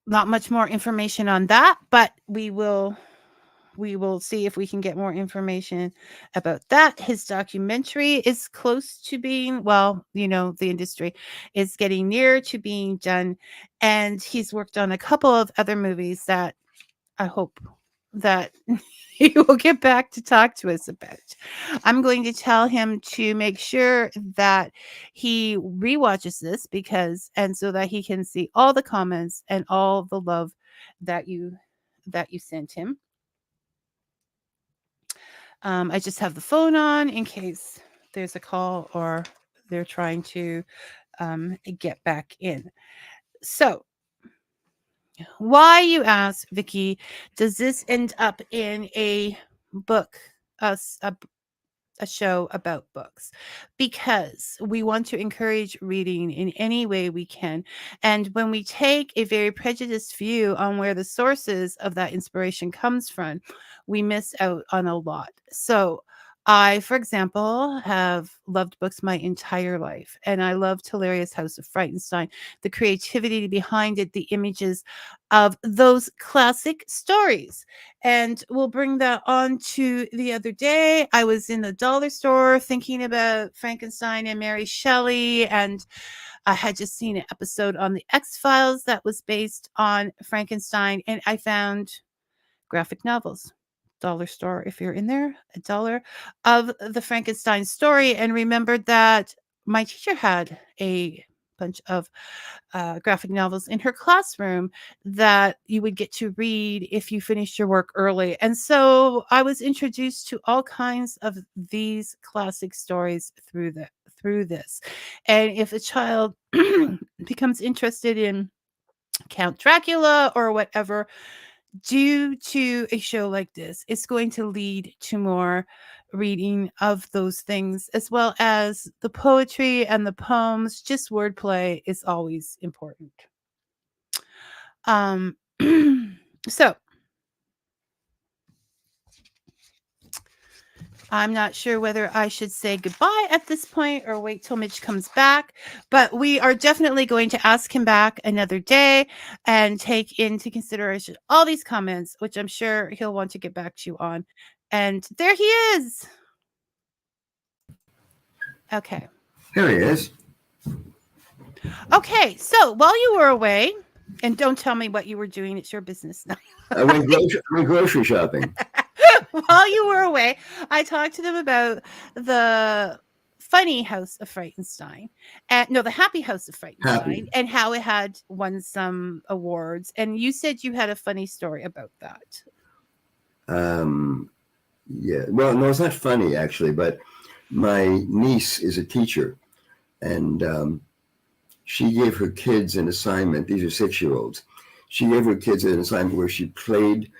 not much more information on that, but we will see if we can get more information about that. His documentary is close to being, well, the industry is getting near to being done. And he's worked on a couple of other movies that I hope that he will get back to talk to us about. I'm going to tell him to make sure that he rewatches this so that he can see all the comments and all the love that you sent him. I just have the phone on in case there's a call or they're trying to get back in. So, why, you ask, Vicky, does this end up in a book? a show about books because we want to encourage reading in any way we can. And when we take a very prejudiced view on where the sources of that inspiration comes from, we miss out on a lot. So I, for example, have loved books my entire life, and I loved Hilarious House of Frightenstein, the creativity behind it, the images of those classic stories. And we'll bring that on to the other day. I was in the dollar store thinking about Frankenstein and Mary Shelley, and I had just seen an episode on the X-Files that was based on Frankenstein, and I found graphic novels. Dollar store, if you're in there, $1 of the Frankenstein story, and remembered that my teacher had a bunch of graphic novels in her classroom that you would get to read if you finished your work early. And so I was introduced to all kinds of these classic stories through this. And if a child becomes interested in Count Dracula or whatever, due to a show like this, it's going to lead to more reading of those things, as well as the poetry and the poems. Just wordplay is always important. Um, so I'm not sure whether I should say goodbye at this point or wait till Mitch comes back, but we are definitely going to ask him back another day and take into consideration all these comments, which I'm sure he'll want to get back to you on. And there he is. Okay. Here he is. Okay. So while you were away, and don't tell me what you were doing, it's your business now. I went grocery shopping. While you were away, I talked to them about the funny House of Frightenstein, and no, the Happy House of Frightenstein, and how it had won some awards. And you said you had a funny story about that. Yeah. Well, no, it's not funny actually, but my niece is a teacher, and she gave her kids an assignment. These are 6-year-olds. She gave her kids an assignment where she played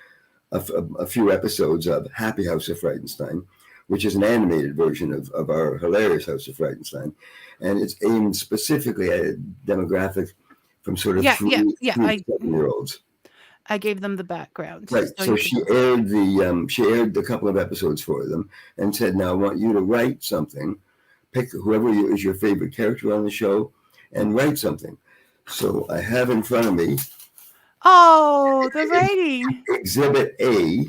a few episodes of Happy House of Frightenstein, which is an animated version of our Hilarious House of Frightenstein. And it's aimed specifically at a demographic from sort of 3 to 7-year-olds. I gave them the background. Right. So she aired a couple of episodes for them and said, now I want you to write something, pick whoever is your favorite character on the show and write something. So I have in front of me, oh, the writing. Exhibit A,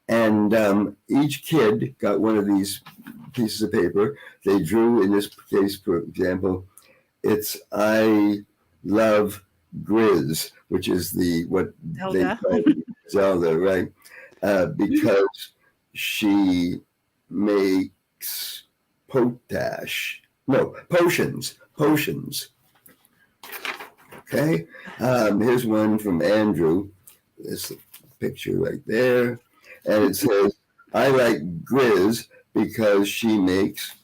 and each kid got one of these pieces of paper. They drew, in this case, for example, it's I love Grizz, which is what Zelda. They call Zelda, right? Because she makes potions. Okay, here's one from Andrew. This picture right there, and it says, "I like Grizz because she makes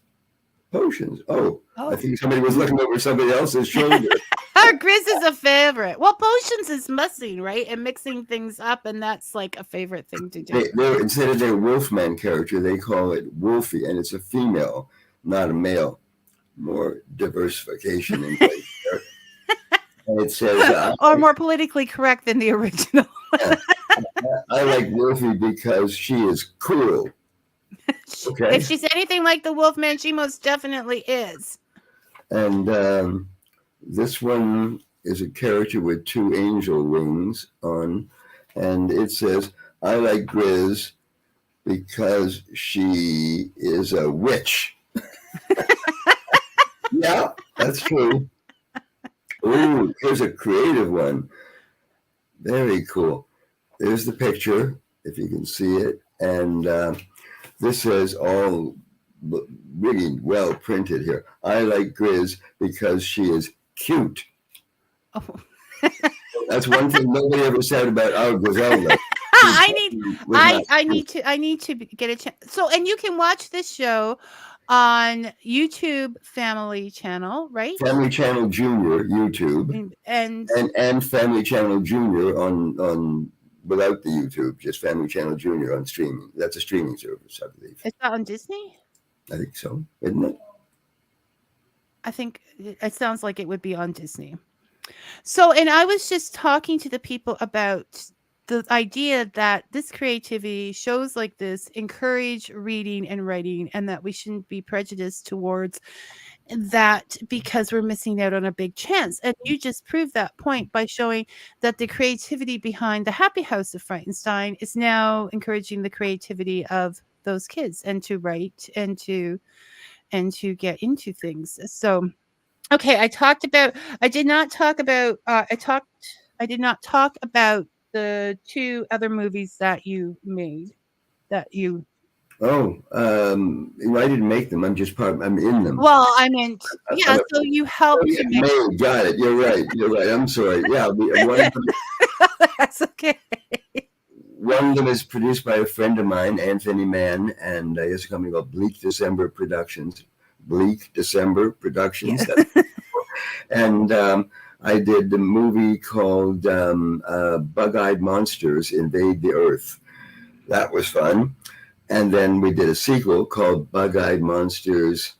potions." Oh, I think somebody was looking over somebody else's shoulder. Grizz is a favorite. Well, potions is messing, right? And mixing things up, and that's like a favorite thing to do. Instead of their Wolfman character, they call it Wolfie, and it's a female, not a male. More diversification in place there. And it says, or more politically correct than the original. I like Wolfie because she is cool. Okay. If she's anything like the Wolfman, she most definitely is. And this one is a character with 2 angel wings on, and it says, I like Grizz because she is a witch. Yeah, that's true. Ooh, here's a creative one. Very cool. There's the picture, if you can see it. And this says all really well printed here. I like Grizz because she is cute. Oh. That's one thing nobody ever said about our Griselda. I need to get a chance. So, and you can watch this show on YouTube Family Channel, right? Family Channel Junior YouTube, and Family Channel Junior on without the YouTube, just Family Channel Junior on streaming. That's a streaming service, I believe. It's not on Disney. I think so, isn't it? I think it sounds like it would be on Disney. So, and I was just talking to the people about the idea that this creativity, shows like this, encourage reading and writing, and that we shouldn't be prejudiced towards that because we're missing out on a big chance. And you just proved that point by showing that the creativity behind the Happy House of Frightenstein is now encouraging the creativity of those kids and to write and to get into things. So, okay, I did not talk about I did not talk about the two other movies that you made that you Oh, I didn't make them. I'm just part. I'm in them. well, I meant yeah, I'm so you oh, helped yeah, to make May, got it. You're right. You're right. I'm sorry. Yeah, that's okay. one of them is produced by a friend of mine, Anthony Mann, and he has a company called Bleak December Productions. Bleak December Productions. Yeah. And I did the movie called Bug-Eyed Monsters Invade the Earth. That was fun. And then we did a sequel called Bug-Eyed Monsters,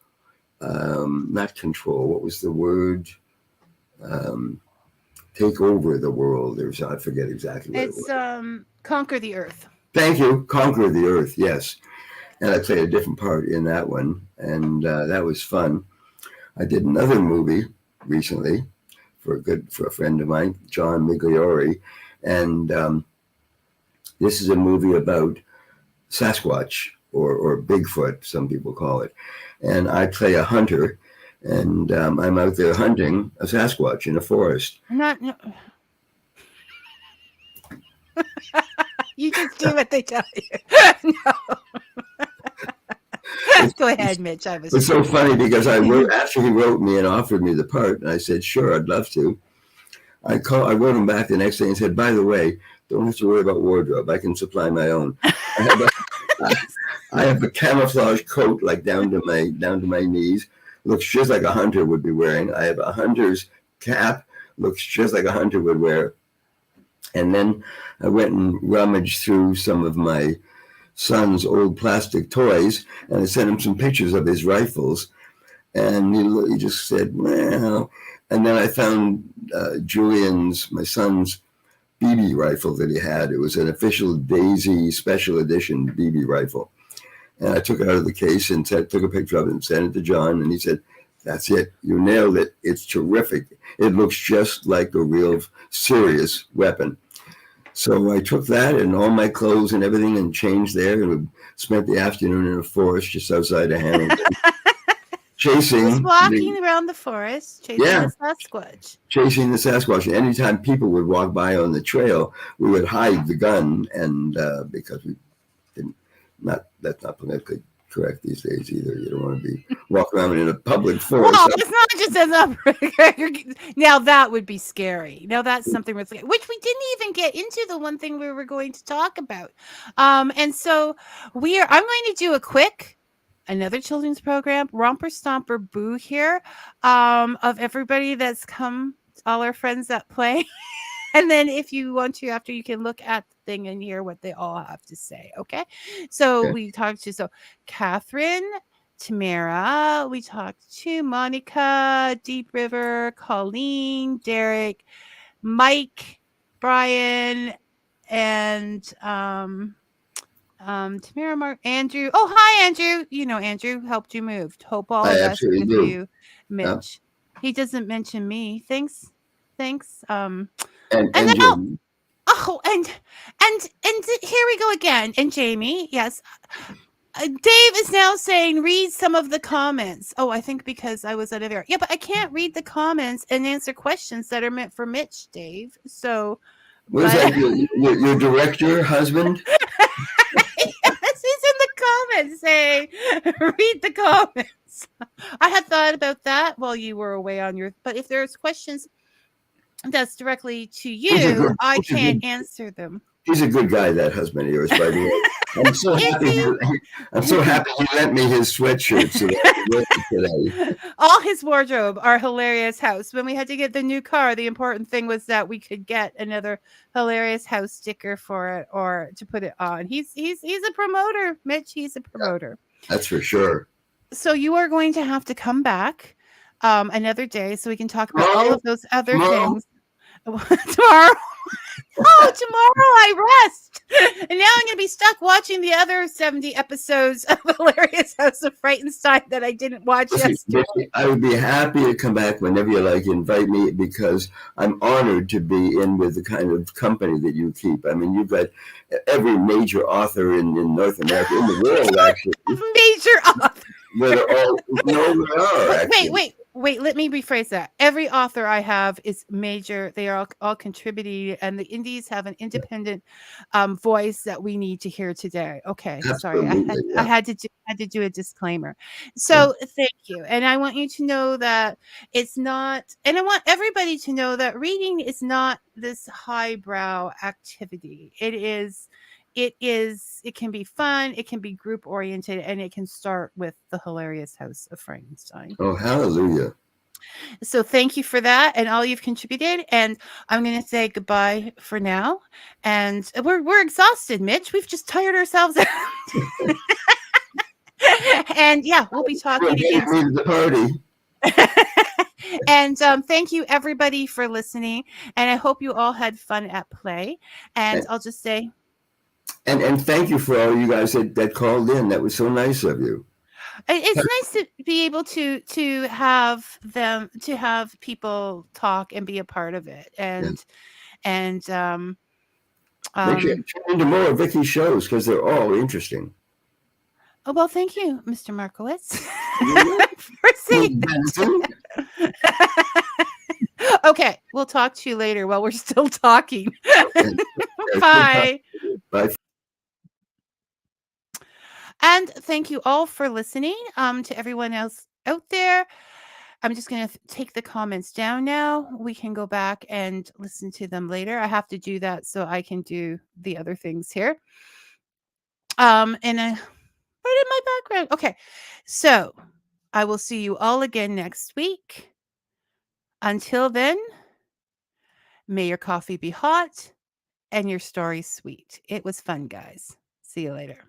not Control. What was the word? Take Over the World. I forget exactly what it was. It's Conquer the Earth. Thank you. Conquer the Earth. Yes. And I played a different part in that one, and that was fun. I did another movie recently for a friend of mine, John Migliori, and this is a movie about Sasquatch or Bigfoot, some people call it, and I play a hunter, and I'm out there hunting a Sasquatch in a forest. No. You just do what they tell you. No. Go ahead, Mitch. It's so funny because after he wrote me and offered me the part, and I said, sure, I'd love to. I wrote him back the next day and said, by the way, don't have to worry about wardrobe. I can supply my own. I have a camouflage coat like down to my knees. Looks just like a hunter would be wearing. I have a hunter's cap. Looks just like a hunter would wear. And then I went and rummaged through some of my son's old plastic toys, and I sent him some pictures of his rifles, and he just said, well, and then I found my son's BB rifle that he had. It was an official Daisy special edition BB rifle, and I took it out of the case and took a picture of it and sent it to John, and he said, that's it, you nailed it, it's terrific, it looks just like a real serious weapon. So I took that and all my clothes and everything and changed there, and we spent the afternoon in a forest just outside of Hamilton. Just walking around the forest, chasing the Sasquatch. Chasing the Sasquatch. And anytime people would walk by on the trail, we would hide the gun, and because we didn't, that's not politically correct these days either. You don't want to be walking around in a public forest. Well, it's not just as now that would be scary. Now that's something which we didn't even get into the one thing we were going to talk about. And so I'm going to do another children's program, Romper Stomper Boo here, of everybody that's come, all our friends that play. And then if you want to, after, you can look at the thing and hear what they all have to say. Okay. So we talked to Catherine, Tamara, we talked to Monica, Deep River, Colleen, Derek, Mike, Brian, and Tamara, Mark, Andrew. Oh, hi, Andrew. You know, Andrew helped you move. Hope all I the best absolutely with do. you, Mitch. He doesn't mention me. Thanks. And then and here we go again. And Jamie, yes. Dave is now saying read some of the comments. Oh, I think because I was out of air. Yeah, but I can't read the comments and answer questions that are meant for Mitch, Dave. So what is that? Your director husband? Yes, he's in the comments saying read the comments. I had thought about that while you were away on your, but if there's questions that's directly to you, I can't answer them. He's a good guy, that husband of yours, by the way. I'm so happy he lent me his sweatshirt today. All his wardrobe, our Hilarious House. When we had to get the new car, the important thing was that we could get another Hilarious House sticker for it or to put it on. He's a promoter, Mitch. He's a promoter. That's for sure. So you are going to have to come back another day so we can talk about all Tomorrow? of those other Tomorrow? things. Tomorrow. Oh, tomorrow I rest. And now I'm going to be stuck watching the other 70 episodes of Hilarious House of Frightenstein that I didn't watch Listen, yesterday. I would be happy to come back whenever you like. Invite me because I'm honored to be in with the kind of company that you keep. I mean, you've got every major author in North America, in the world, actually. Major author. That are all, no, they are, actually. Wait. Let me rephrase that. Every author I have is major. They are all contributing, and the indies have an independent voice that we need to hear today. Okay, sorry, Absolutely, I yeah. had to do a disclaimer. Yeah. So thank you, and I want you to know that it's not, and I want everybody to know that reading is not this highbrow activity. It can be fun, it can be group oriented, and it can start with the Hilarious House of Frankenstein. Oh, hallelujah. So thank you for that and all you've contributed. And I'm going to say goodbye for now. And we're exhausted, Mitch. We've just tired ourselves out. And yeah, we'll be talking again. Me to the party. And thank you everybody for listening. And I hope you all had fun at play. And I'll just say, and thank you for all you guys that called in. That was so nice of you. it's nice to be able to have people talk and be a part of it. And Make sure you tune into more of Vicky's shows because they're all interesting. Oh, well, thank you, Mr. Markowitz, for saying that. Okay, we'll talk to you later while we're still talking. Bye. Bye. And thank you all for listening. To everyone else out there, I'm just going to take the comments down now. We can go back and listen to them later. I have to do that so I can do the other things here. And right in my background. Okay, so I will see you all again next week. Until then, may your coffee be hot and your story sweet. It was fun, guys. See you later.